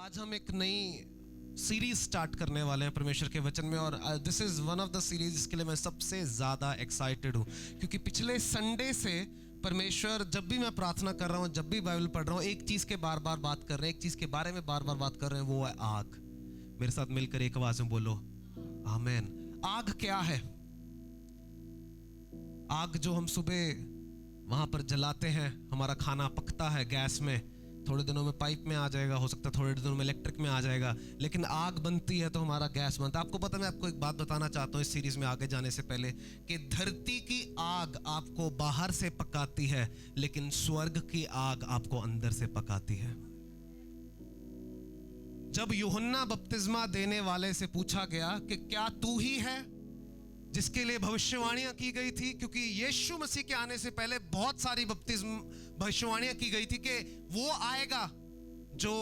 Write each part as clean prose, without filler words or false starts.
आज हम एक नई सीरीज स्टार्ट करने वाले हैं परमेश्वर के वचन में, और this is one of the series जिसके लिए मैं सबसे ज़्यादा एक्साइटेड हूँ, क्योंकि पिछले संडे से परमेश्वर, जब भी मैं प्रार्थना कर रहा हूँ, जब भी बाइबल पढ़ रहा हूँ, एक चीज़ के बार बार बात कर रहे हैं, एक चीज़ के बारे में बार बार बात कर रहे हैं, वो है आग। मेरे साथ मिलकर एक आवाज़ में बोलो आमेन। आग क्या है? आग जो हम सुबह वहाँ पर जलाते हैं, हमारा खाना पकता है गैस में, थोड़े दिनों में पाइप में आ जाएगा, हो सकता है थोड़े दिनों में इलेक्ट्रिक में आ जाएगा, लेकिन आग बनती है तो हमारा गैस बनता है। आपको पता है, मैं आपको एक बात बताना चाहता हूँ इस सीरीज में आगे जाने से पहले, कि धरती की आग आपको बाहर से पकाती है, लेकिन स्वर्ग की आग आपको अंदर से पकाती है। जब यूहन्ना बपतिस्मा देने वाले से पूछा गया कि क्या तू ही है जिसके लिए भविष्यवाणियां की गई थी, क्योंकि यीशु मसीह के आने से पहले बहुत सारी भविष्यवाणियां की गई थी कि वो आएगा जो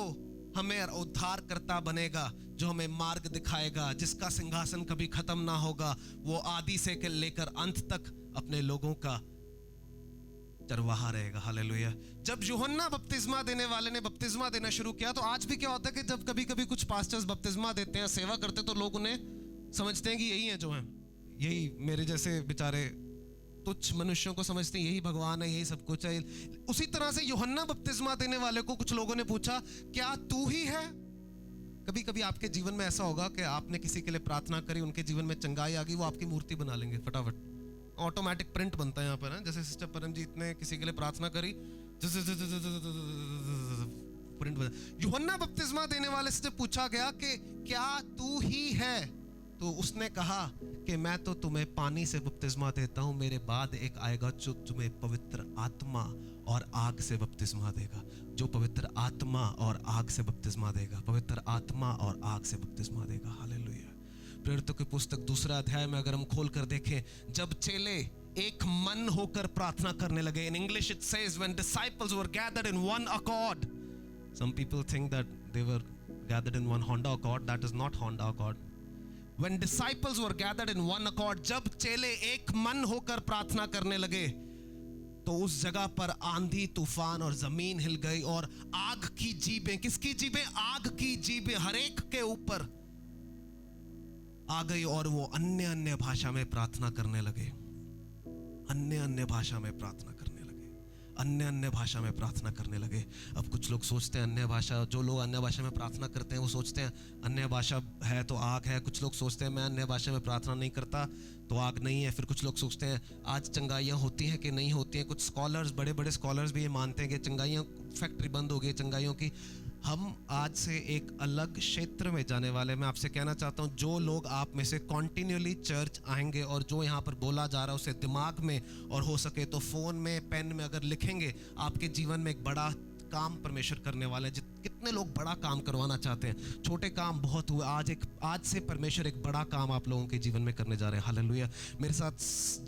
हमें उद्धार करता बनेगा, जो हमें मार्ग दिखाएगा, जिसका सिंहासन कभी खत्म ना होगा, वो आदि से लेकर अंत तक अपने लोगों का चरवाहा रहेगा। हालेलुया। जब यूहन्ना बपतिस्मा देने वाले ने बपतिस्मा देना शुरू किया, तो आज भी क्या होता है कि जब कभी कभी कुछ पास्टर्स बपतिस्मा देते हैं, सेवा करते, तो लोग उन्हें समझते हैं कि यही है जो है, यही मेरे जैसे बेचारे तुच्छ मनुष्यों को समझते हैं, यही भगवान है, यही सब कुछ है। उसी तरह से यूहन्ना बपतिस्मा देने वाले को कुछ लोगों ने पूछा, क्या तू ही है? कभी कभी आपके जीवन में ऐसा होगा कि आपने किसी के लिए प्रार्थना करी, उनके जीवन में चंगाई आ गई, वो आपकी मूर्ति बना लेंगे फटाफट, ऑटोमेटिक प्रिंट बनता है यहाँ पर। जैसे सिस्टर परमजीत ने किसी के लिए प्रार्थना करी, प्रिंट बना। यूहन्ना बपतिस्मा देने वाले से पूछा गया कि क्या तू ही है, तो उसने कहा कि मैं तो तुम्हें पानी से बपतिस्मा देता हूं, मेरे बाद एक आएगा जो तुम्हें पवित्र आत्मा और आग से बपतिस्मा देगा, जो पवित्र आत्मा और आग से बपतिस्मा देगा, पवित्र आत्मा और आग से बपतिस्मा देगा। हालेलुया। प्रेरितों की पुस्तक 2 अध्याय में अगर हम खोल कर देखें, जब चेले एक मन होकर प्रार्थना करने लगे, in English it says when disciples were gathered in one accord. Some people think that they were gathered in one Honda Accord, that is not Honda Accord. When disciples were gathered in one accord, जब चेले एक मन होकर प्रार्थना करने लगे, तो उस जगह पर आंधी तूफान और जमीन हिल गई, और आग की जीभें, किसकी जीभें? आग की जीभें हर एक के ऊपर आ गई, और वो अन्य अन्य भाषा में प्रार्थना करने लगे, अन्य अन्य भाषा में प्रार्थना करने लगे, अन्य अन्य भाषा में प्रार्थना करने लगे। अब कुछ लोग सोचते हैं अन्य भाषा, जो लोग अन्य भाषा में प्रार्थना करते हैं वो सोचते हैं अन्य भाषा है तो आग है। कुछ लोग सोचते हैं मैं अन्य भाषा में प्रार्थना नहीं करता तो आग नहीं है। फिर कुछ लोग सोचते हैं आज चंगाइयाँ होती हैं कि नहीं होती हैं। कुछ स्कॉलर्स, बड़े बड़े स्कॉलर्स भी ये मानते हैं कि चंगाइयाँ, फैक्ट्री बंद हो गई चंगाइयों की। हम आज से एक अलग क्षेत्र में जाने वाले। मैं आपसे कहना चाहता हूँ, जो लोग आप में से कॉन्टिन्यूअली चर्च आएंगे और जो यहाँ पर बोला जा रहा है उसे दिमाग में और हो सके तो फ़ोन में, पेन में अगर लिखेंगे, आपके जीवन में एक बड़ा काम परमेश्वर करने वाले हैं। कितने लोग बड़ा काम करवाना चाहते हैं? छोटे काम बहुत हुए, आज से परमेश्वर एक बड़ा काम आप लोगों के जीवन में करने जा रहे हैं। हालेलुया। मेरे साथ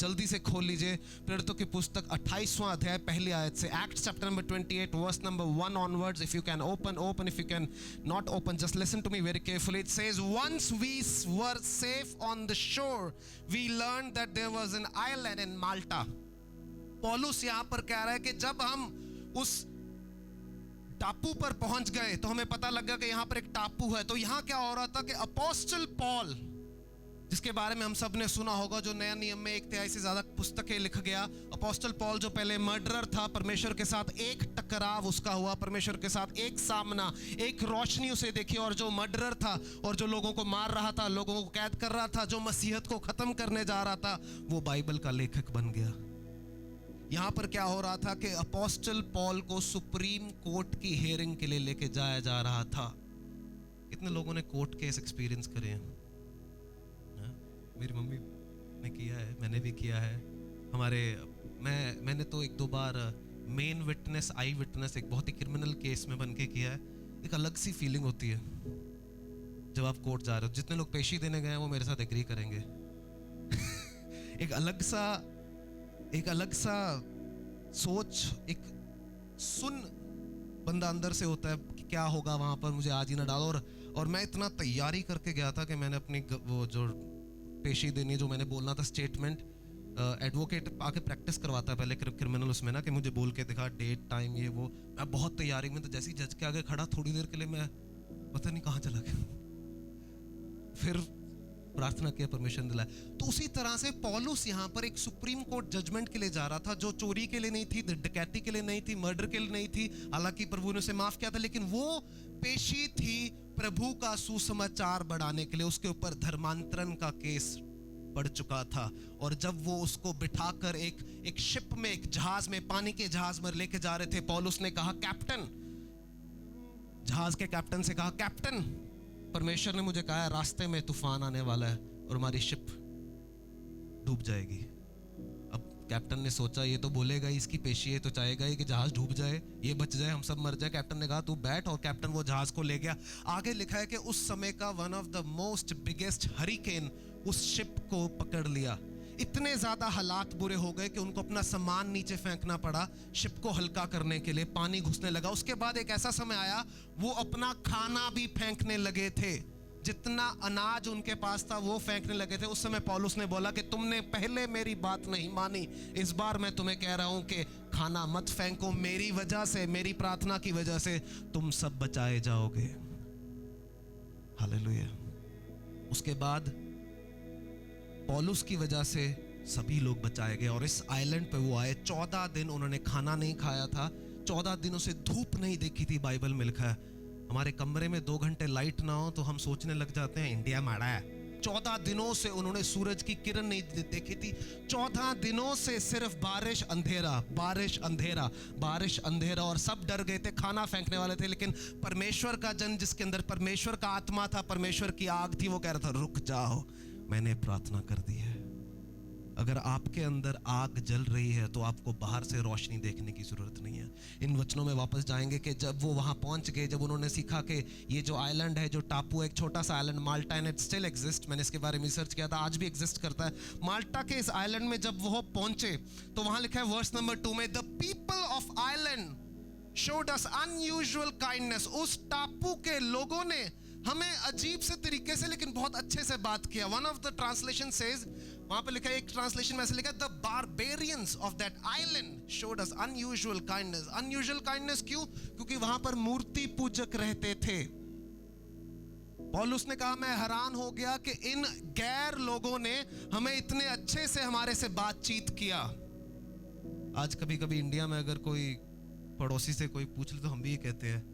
जल्दी से खोल लीजिए प्रेरितों की पुस्तक 28वां अध्याय पहली आयत से, Acts chapter number 28 verse number 1 onwards. If you can open, if you can not open, just listen to me very carefully. It says, once we were safe on the shore, we learned that there was an island in Malta. पौलुस यहाँ पर कह रहा है कि जब हम उस टापू पर पहुंच गए तो हमें पता लगा कि यहाँ पर एक टापू है। तो यहाँ क्या हो रहा था कि अपोस्टल पॉल, जिसके बारे में हम सब ने सुना होगा, जो नया नियम में 1/3 से ज्यादा पुस्तकें लिख गया, अपोस्टल पॉल जो पहले मर्डरर था, परमेश्वर के साथ एक टकराव उसका हुआ, परमेश्वर के साथ एक सामना, एक रोशनी उसे देखी, और जो मर्डरर था और जो लोगों को मार रहा था, लोगों को कैद कर रहा था, जो मसीहत को खत्म करने जा रहा था, वो बाइबल का लेखक बन गया। यहाँ पर क्या हो रहा था कि अपोस्टल पॉल को सुप्रीम कोर्ट की हियरिंग के लिए लेके जाया जा रहा था। कितने लोगों ने कोर्ट केस एक्सपीरियंस करे हैं? मेरी मम्मी ने किया है, मैंने भी किया है। मैंने तो 1-2 बार मेन विटनेस, आई विटनेस एक बहुत ही क्रिमिनल केस में बन के किया है। एक अलग सी फीलिंग होती है जब आप कोर्ट जा रहे हो। जितने लोग पेशी देने गए हैं वो मेरे साथ एग्री करेंगे। एक अलग सा सोच, एक सुन बंदा अंदर से होता है कि क्या होगा वहाँ पर, मुझे आज ही ना डालो। और मैं इतना तैयारी करके गया था कि मैंने अपनी वो जो पेशी देनी, जो मैंने बोलना था स्टेटमेंट, एडवोकेट आके प्रैक्टिस करवाता है पहले क्रिमिनल उसमें ना, कि मुझे बोल के दिखा डेट टाइम ये वो। मैं बहुत तैयारी में, तो जैसे ही जज के आगे खड़ा थोड़ी देर के लिए मैं पता नहीं कहाँ चला गया। फिर प्रार्थना किया, परमेश्वर ने दिलाया। तो उसी तरह से पौलुस यहाँ पर एक सुप्रीम कोर्ट जजमेंट के लिए जा रहा था, जो चोरी के लिए नहीं थी, डकैती के लिए नहीं थी, मर्डर के लिए नहीं थी। हालांकि प्रभु ने उसे माफ किया था, लेकिन वो पेशी थी प्रभु का सुसमाचार बढ़ाने के लिए। उसके ऊपर धर्मांतरण का केस बढ़ चुका था, और जब वो उसको बिठाकर एक शिप में, एक जहाज में, पानी के जहाज में लेके जा रहे थे, पौलुस ने कहा, कैप्टन, जहाज के कैप्टन से कहा, कैप्टन, परमेश्वर ने मुझे कहा है रास्ते में तूफान आने वाला है और हमारी शिप डूब जाएगी। अब कैप्टन ने सोचा ये तो बोलेगा, इसकी पेशी है तो चाहेगा ही कि जहाज डूब जाए, ये बच जाए, हम सब मर जाए। कैप्टन ने कहा तू बैठ, और कैप्टन वो जहाज को ले गया। आगे लिखा है कि उस समय का one of the most biggest hurricane उस शिप को पकड़ लिया। इतने ज्यादा हालात बुरे हो गए कि उनको अपना सामान नीचे फेंकना पड़ा शिप को हल्का करने के लिए। पानी घुसने लगा। उसके बाद एक ऐसा समय आया, वो अपना खाना भी फेंकने लगे थे। जितना अनाज उनके पास था वो फेंकने लगे थे। उस समय पौलुस ने बोला कि तुमने पहले मेरी बात नहीं मानी, इस बार मैं तुम्हें कह रहा हूं कि खाना मत फेंको। मेरी वजह से, मेरी प्रार्थना की वजह से तुम सब बचाए जाओगे। हालेलुया। उसके बाद पौलुस की वजह से सभी लोग बचाए गए, और इस आइलैंड पे वो आए। 14 दिन उन्होंने खाना नहीं खाया था, 14 दिनों से धूप नहीं देखी थी। बाइबल में लिखा है हमारे कमरे में 2 घंटे लाइट ना हो तो हम सोचने लग जाते हैं इंडिया माड़ा है। 14 दिनों से उन्होंने सूरज की किरण नहीं देखी थी। 14 दिनों से सिर्फ बारिश अंधेरा, बारिश अंधेरा, बारिश अंधेरा, और सब डर गए थे, खाना फेंकने वाले थे। लेकिन परमेश्वर का जन, जिसके अंदर परमेश्वर का आत्मा था, परमेश्वर की आग थी, वो कह रहा था रुक जाओ, मैंने प्रार्थना कर दी है। अगर आपके अंदर आग जल रही है तो आपको बाहर से रोशनी देखने की जरूरत नहीं है। इन वचनों में वापस जाएंगे कि जब वो वहां पहुंच गए, जब उन्होंने सीखा कि ये जो आइलैंड है, जो टापू है, एक छोटा सा island Malta, and it still exist, मैंने इसके बारे में रिसर्च किया था, आज भी एग्जिस्ट करता है। माल्टा के इस आइलैंड में जब वो पहुंचे तो वहां लिखा है वर्स नंबर 2 में, the people of island showed us unusual kindness. उस टापू के लोगों ने हमें अजीब से तरीके से लेकिन बहुत अच्छे से बात किया। One of the translation says, वहां पे लिखा है, एक ट्रांसलेशन में ऐसे लिखा है, the barbarians of that island showed us unusual kindness. Unusual kindness क्यों? क्योंकि वहां पर मूर्ति पूजक रहते थे। पौलुस ने कहा मैं हैरान हो गया कि इन गैर लोगों ने हमें इतने अच्छे से हमारे से बातचीत किया। आज कभी कभी इंडिया में अगर कोई पड़ोसी से कोई पूछ ले तो हम भी ये कहते हैं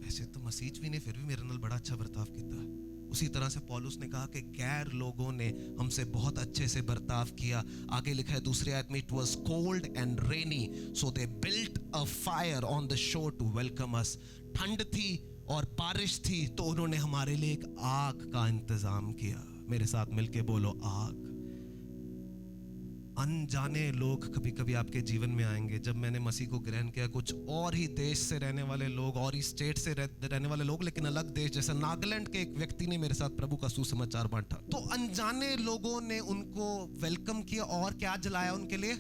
वैसे तो मसीज भी नहीं, फिर भी मेरे नाल बड़ा अच्छा बर्ताव किया। उसी तरह से पौलुस ने कहा कि गैर लोगों ने हमसे बहुत अच्छे से बर्ताव किया। आगे लिखा है दूसरी आयत में, it was cold and rainy so they built a fire on the shore to welcome us. ठंड थी और बारिश थी तो उन्होंने हमारे लिए एक आग का इंतजाम किया। मेरे साथ मिलके बोलो आग। अनजाने लोग कभी कभी आपके जीवन में आएंगे। जब मैंने मसीह को ग्रहण किया, कुछ और ही देश से रहने वाले लोग, और ही स्टेट से रहने वाले लोग, लेकिन अलग देश, जैसे नागालैंड के एक व्यक्ति ने मेरे साथ प्रभु का सुसमाचार बांटा, तो अनजाने लोगों ने उनको वेलकम किया और क्या जलाया उनके लिए?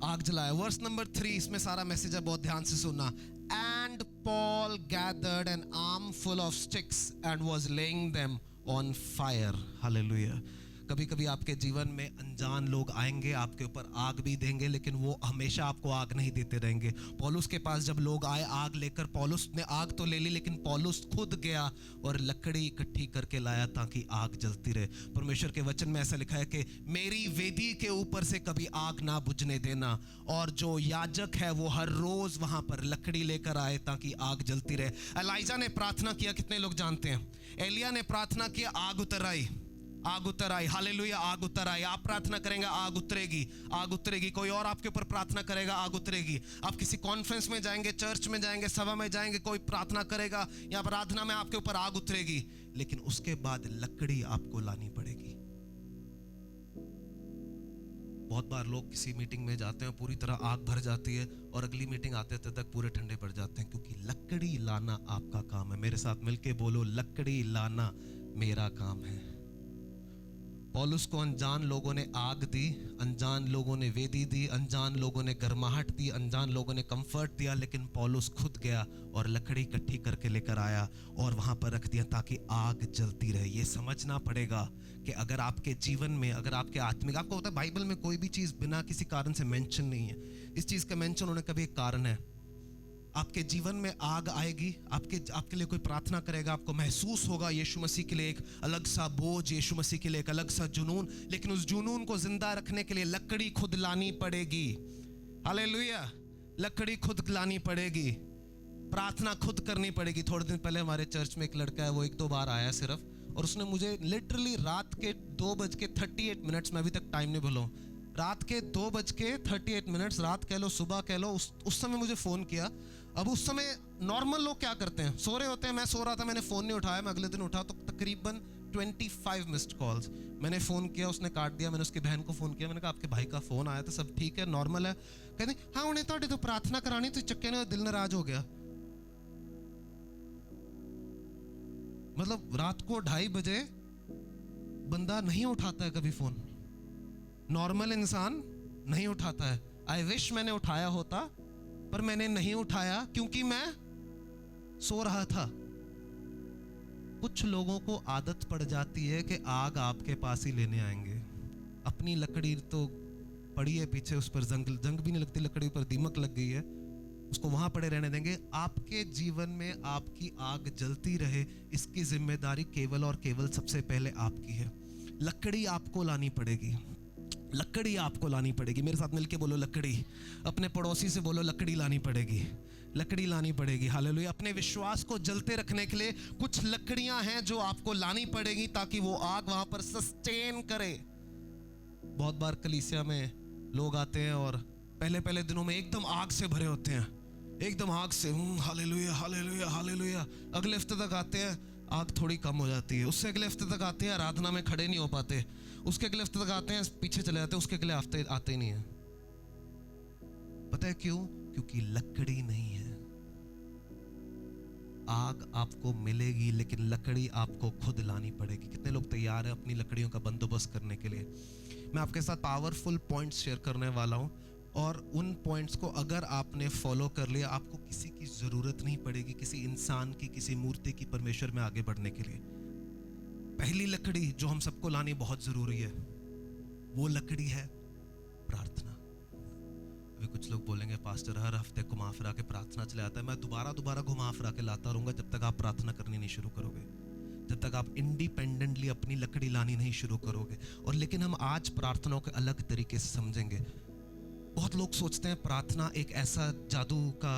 आग जलाया। वर्स नंबर 3, इसमें सारा मैसेज है, बहुत ध्यान से सुनना। And Paul gathered N arm full of sticks and was laying them on fire. Hallelujah. कभी कभी आपके जीवन में अनजान लोग आएंगे, आपके ऊपर आग भी देंगे, लेकिन वो हमेशा आपको आग नहीं देते रहेंगे। पौलुस के पास जब लोग आए आग लेकर, पौलुस ने आग तो ले ली, लेकिन पौलुस खुद गया और लकड़ी इकट्ठी करके लाया ताकि आग जलती रहे। परमेश्वर के वचन में ऐसा लिखा है कि मेरी वेदी के ऊपर से कभी आग ना बुझने देना, और जो याजक है वो हर रोज वहां पर लकड़ी लेकर आए ताकि आग जलती रहे। एलाइजा ने प्रार्थना किया, कितने लोग जानते हैं? एलिया ने प्रार्थना किया, आग उतर आई, आग उतर आई। हालेलुया, आग उतर आई। आप प्रार्थना करेंगे, आग उतरेगी, आग उतरेगी। कोई और आपके ऊपर प्रार्थना करेगा, आग उतरेगी। आप किसी कॉन्फ्रेंस में जाएंगे, चर्च में जाएंगे, सभा में जाएंगे, कोई प्रार्थना करेगा या प्रार्थना में आपके ऊपर आग उतरेगी, लेकिन उसके बाद लकड़ी आपको लानी पड़ेगी। बहुत बार लोग किसी मीटिंग में जाते हैं, पूरी तरह आग भर जाती है, और अगली मीटिंग आते तक पूरे ठंडे पड़ जाते हैं, क्योंकि लकड़ी लाना आपका काम है। मेरे साथ मिलके बोलो, लकड़ी लाना मेरा काम है। पौलुस को अनजान लोगों ने आग दी, अनजान लोगों ने वेदी दी, अनजान लोगों ने गर्माहट दी, अनजान लोगों ने कंफर्ट दिया, लेकिन पौलुस खुद गया और लकड़ी इकट्ठी करके लेकर आया और वहां पर रख दिया ताकि आग जलती रहे। ये समझना पड़ेगा कि अगर आपके जीवन में, अगर आपके आत्मिक, आपको पता है बाइबल में कोई भी चीज बिना किसी कारण से मेंशन नहीं है। इस चीज का मेंशन होने का भी एक कारण है। आपके जीवन में आग आएगी, आपके लिए कोई प्रार्थना करेगा, आपको महसूस होगा यीशु मसीह के लिए एक अलग सा बोझ, यीशु मसीह के लिए एक अलग सा जुनून, लेकिन उस जुनून को जिंदा रखने के लिए लकड़ी खुद लानी पड़ेगी। हालेलुया, लकड़ी खुद लानी पड़ेगी, प्रार्थना खुद करनी पड़ेगी। थोड़े दिन पहले हमारे चर्च में एक लड़का है, वो 1-2 बार आया सिर्फ, और उसने मुझे लिटरली रात के 2:38, मैं अभी तक टाइम नहीं भूला, रात के 2:38, रात कह लो सुबह कह लो, उस समय मुझे फ़ोन किया। अब उस समय नॉर्मल लोग क्या करते हैं, सो रहे होते हैं, मैं सो रहा था, मैंने फ़ोन नहीं उठाया, मैं अगले दिन उठा तो तकरीबन 25 मिस्ड कॉल्स। मैंने फ़ोन किया, उसने काट दिया, मैंने उसकी बहन को फ़ोन किया, मैंने कहा आपके भाई का फ़ोन आया था, सब ठीक है, नॉर्मल है? कहते हाँ उन्हें तो प्रार्थना करानी तो चक्के ने दिल नाराज हो गया। मतलब रात को 2:30 बजे बंदा नहीं उठाता है कभी फ़ोन, नॉर्मल इंसान नहीं उठाता है। आई विश मैंने उठाया होता, पर मैंने नहीं उठाया क्योंकि मैं सो रहा था। कुछ लोगों को आदत पड़ जाती है कि आग आपके पास ही लेने आएंगे। अपनी लकड़ी तो पड़ी है पीछे, उस पर जंग भी नहीं लगती, लकड़ी पर दीमक लग गई है, उसको वहां पड़े रहने देंगे। आपके जीवन में आपकी आग जलती रहे, इसकी जिम्मेदारी केवल और केवल सबसे पहले आपकी है। लकड़ी आपको लानी पड़ेगी, लकड़ी आपको लानी पड़ेगी। मेरे साथ मिलके बोलो लकड़ी। अपने पड़ोसी से बोलो लकड़ी लानी पड़ेगी, लकड़ी लानी पड़ेगी। हालेलुया। अपने विश्वास को जलते रखने के लिए कुछ लकड़ियां हैं जो आपको लानी पड़ेगी ताकि वो आग वहां पर सस्टेन करे। बहुत बार कलीसिया में लोग आते हैं और पहले दिनों में एकदम आग से भरे होते हैं, एकदम आग से, हालेलुया हालेलुया हालेलुया। अगले हफ्ते तक आते हैं, आग थोड़ी कम हो जाती है। उससे अगले हफ्ते तक आते हैं, आराधना में खड़े नहीं हो पाते। उसके अगले हफ्ते तक आते हैं, पीछे चले जाते हैं। उसके अगले हफ्ते आते ही नहीं है। पता है क्यों? क्योंकि लकड़ी नहीं है। आग आपको मिलेगी लेकिन लकड़ी आपको खुद लानी पड़ेगी। कितने लोग तैयार हैं अपनी लकड़ियों का बंदोबस्त करने के लिए? मैं आपके साथ पावरफुल पॉइंट्स शेयर करने वाला हूं, और उन पॉइंट्स को अगर आपने फॉलो कर लिया, आपको किसी की जरूरत नहीं पड़ेगी, किसी इंसान की, किसी मूर्ति की, परमेश्वर में आगे बढ़ने के लिए। पहली लकड़ी जो हम सबको लानी बहुत जरूरी है, वो लकड़ी है प्रार्थना। अभी कुछ लोग बोलेंगे पास्टर हर हफ्ते घुमा फिरा के प्रार्थना चले आता है। मैं दोबारा घुमा फिरा के लाता रहूंगा जब तक आप प्रार्थना करनी नहीं शुरू करोगे, जब तक आप इंडिपेंडेंटली अपनी लकड़ी लानी नहीं शुरू करोगे। और लेकिन हम आज प्रार्थनाओं के अलग तरीके से समझेंगे। बहुत लोग सोचते हैं प्रार्थना एक ऐसा जादू का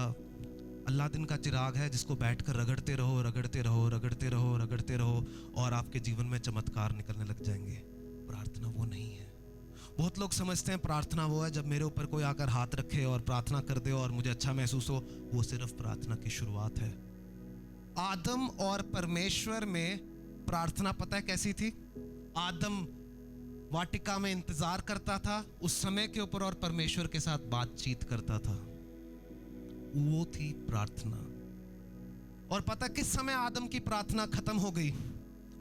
अल्लादीन का चिराग है जिसको बैठकर रगड़ते रहो रगड़ते रहो रगड़ते रहो रगड़ते रहो और आपके जीवन में चमत्कार निकलने लग जाएंगे। प्रार्थना वो नहीं है। बहुत लोग समझते हैं प्रार्थना वो है जब मेरे ऊपर कोई आकर हाथ रखे और प्रार्थना कर दे और मुझे अच्छा महसूस हो। वो सिर्फ प्रार्थना की शुरुआत है। आदम और परमेश्वर में प्रार्थना पता है कैसी थी? आदम वाटिका में इंतजार करता था उस समय के ऊपर और परमेश्वर के साथ बातचीत करता था। वो थी प्रार्थना। और पता किस समय आदम की प्रार्थना खत्म हो गई?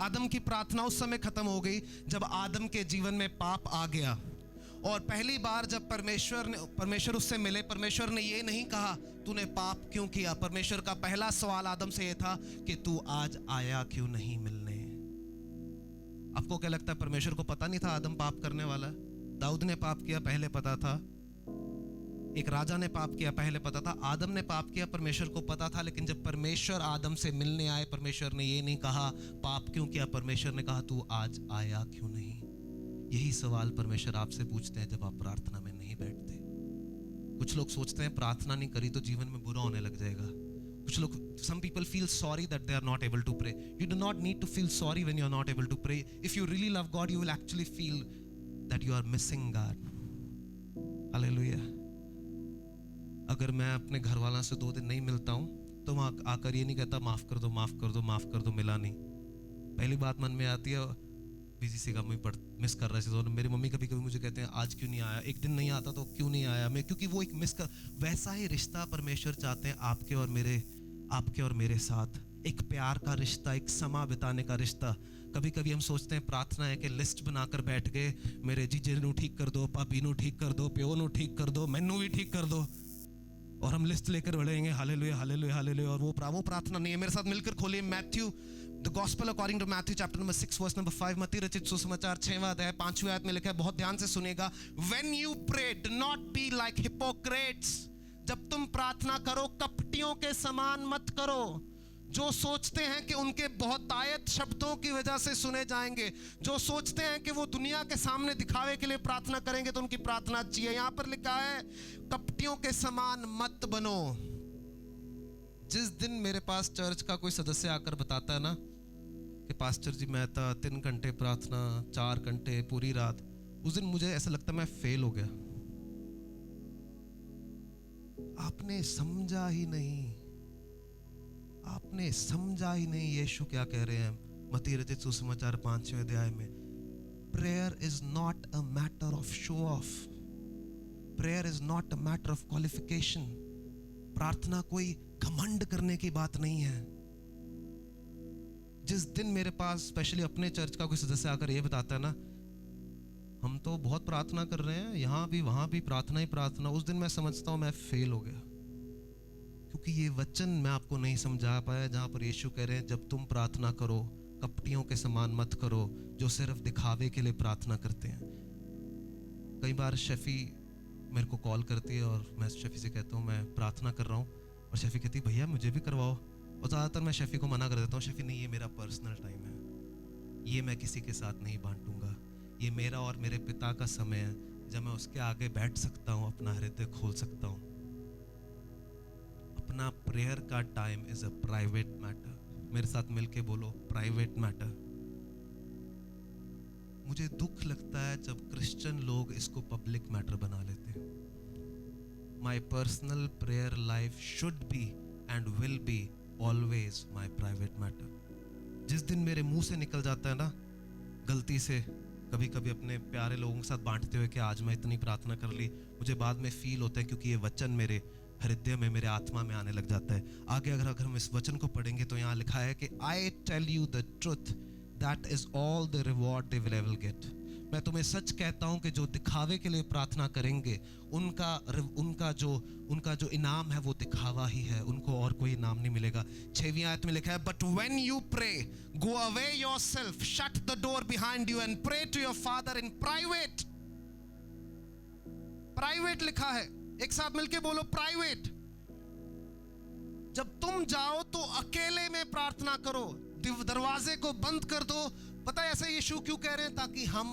आदम की प्रार्थना उस समय खत्म हो गई जब आदम के जीवन में पाप आ गया। और पहली बार जब परमेश्वर उससे मिले, परमेश्वर ने ये नहीं कहा तूने पाप क्यों किया। परमेश्वर का पहला सवाल आदम से ये था कि तू आज आया क्यों नहीं मिलने। आपको क्या लगता है परमेश्वर को पता नहीं था आदम पाप करने वाला है? दाऊद ने पाप किया, पहले पता था। एक राजा ने पाप किया, पहले पता था। आदम ने पाप किया, परमेश्वर को पता था। लेकिन जब परमेश्वर आदम से मिलने आए, परमेश्वर ने ये नहीं कहा पाप क्यों किया, परमेश्वर ने कहा तू आज आया क्यों नहीं। यही सवाल परमेश्वर आपसे पूछते हैं जब आप प्रार्थना में नहीं बैठते। कुछ लोग सोचते हैं प्रार्थना नहीं करी तो जीवन में बुरा होने लग जाएगा। कुछ लोग, some people feel sorry that they are not able to pray. You do not need to feel sorry when you are not able to pray. If you really love God, you will actually feel that you are missing God. Hallelujah. अगर मैं अपने घर वालों से 2 दिन नहीं मिलता हूँ तो वहाँ आकर ये नहीं कहता माफ़ कर दो माफ़ कर दो माफ़ कर दो, मिला नहीं। पहली बात मन में आती है बिजी सी काम में मिस कर रहा है। तो मेरी मम्मी कभी कभी मुझे कहते हैं आज क्यों नहीं आया, एक दिन नहीं आता तो क्यों नहीं आया मैं, क्योंकि वो एक मिस कर। वैसा ही रिश्ता परमेश्वर चाहते हैं आपके और मेरे साथ। एक प्यार का रिश्ता, एक समा बिताने का रिश्ता। कभी कभी हम सोचते हैं प्रार्थना है कि लिस्ट बनाकर बैठ गए, मेरे जीजे नू ठीक कर दो, पापी नू ठीक कर दो, प्यो नू ठीक कर दो, मैनू भी ठीक कर दो, और हम लिस्ट लेकर बढ़ेंगे हालेलुया हालेलुया हालेलुया। और वो प्रार्थना नहीं है। मेरे साथ मिलकर खोलिए Matthew, the gospel according to Matthew chapter number 6 verse number 5। मत्ती रचित सुसमाचार 6वां अध्याय 5वीं आयत में लिखा है, बहुत ध्यान से सुनिएगा। When you pray, do not be like hypocrites. जब तुम प्रार्थना करो कपटियों के समान मत करो, जो सोचते हैं कि उनके बहुतायत शब्दों की वजह से सुने जाएंगे, जो सोचते हैं कि वो दुनिया के सामने दिखावे के लिए प्रार्थना करेंगे तो उनकी प्रार्थना अच्छी है। यहां पर लिखा है कपटियों के समान मत बनो। जिस दिन मेरे पास चर्च का कोई सदस्य आकर बताता है ना कि पास्टर जी मैं था 3 घंटे प्रार्थना, 4 घंटे पूरी रात, उस दिन मुझे ऐसा लगता है मैं फेल हो गया। आपने समझा ही नहीं, आपने समझा ही नहीं यीशु क्या कह रहे हैं मत्ती रचित सुसमाचार 5वें अध्याय में। Prayer is not a matter of show off, prayer is not a matter of qualification. प्रार्थना कोई घमंड करने की बात नहीं है। जिस दिन मेरे पास स्पेशली अपने चर्च का कोई सदस्य आकर ये बताता है ना हम तो बहुत प्रार्थना कर रहे हैं, यहाँ भी वहाँ भी प्रार्थना ही प्रार्थना, उस दिन मैं समझता हूँ मैं फेल हो गया, क्योंकि ये वचन मैं आपको नहीं समझा पाया जहाँ पर यीशु कह रहे हैं जब तुम प्रार्थना करो कपटियों के समान मत करो जो सिर्फ दिखावे के लिए प्रार्थना करते हैं। कई बार शेफी मेरे को कॉल करती है और मैं शेफी से कहता हूँ मैं प्रार्थना कर रहा हूँ, और शेफी कहती है भैया मुझे भी करवाओ, और ज़्यादातर मैं शेफी को मना कर देता हूँ, शेफी नहीं ये मेरा पर्सनल टाइम है, ये मैं किसी के साथ नहीं बांटूंगा, ये मेरा और मेरे पिता का समय है जब मैं उसके आगे बैठ सकता हूँ, अपना हृदय खोल सकता हूँ। अपना प्रेयर का time is a private matter. मेरे साथ मिलके बोलो प्राइवेट मैटर। मुझे दुख लगता है जब क्रिश्चियन लोग इसको पब्लिक मैटर बना लेते हैं। My personal prayer life should be and will be always my private matter. जिस दिन मेरे मुंह से निकल जाता है ना गलती से कभी कभी अपने प्यारे लोगों के साथ बांटते हुए कि आज मैं इतनी प्रार्थना कर ली, मुझे बाद में फील होता है क्योंकि ये वचन मेरे हृदय में मेरे आत्मा में आने लग जाता है। आगे अगर हम इस वचन को पढ़ेंगे तो यहाँ लिखा है कि I tell you the truth that is all the reward they will ever get. मैं तुम्हें सच कहता हूं कि जो दिखावे के लिए प्रार्थना करेंगे उनका जो इनाम है वो दिखावा ही है, उनको और कोई इनाम नहीं मिलेगा। 6वीं आयत में लिखा है but when you pray go away yourself shut the door behind you and pray to your father in private. Private लिखा है, एक साथ मिलके बोलो प्राइवेट। जब तुम जाओ तो अकेले में प्रार्थना करो, दरवाजे को बंद कर दो। पता है ऐसे यीशु क्यों कह रहे हैं? ताकि हम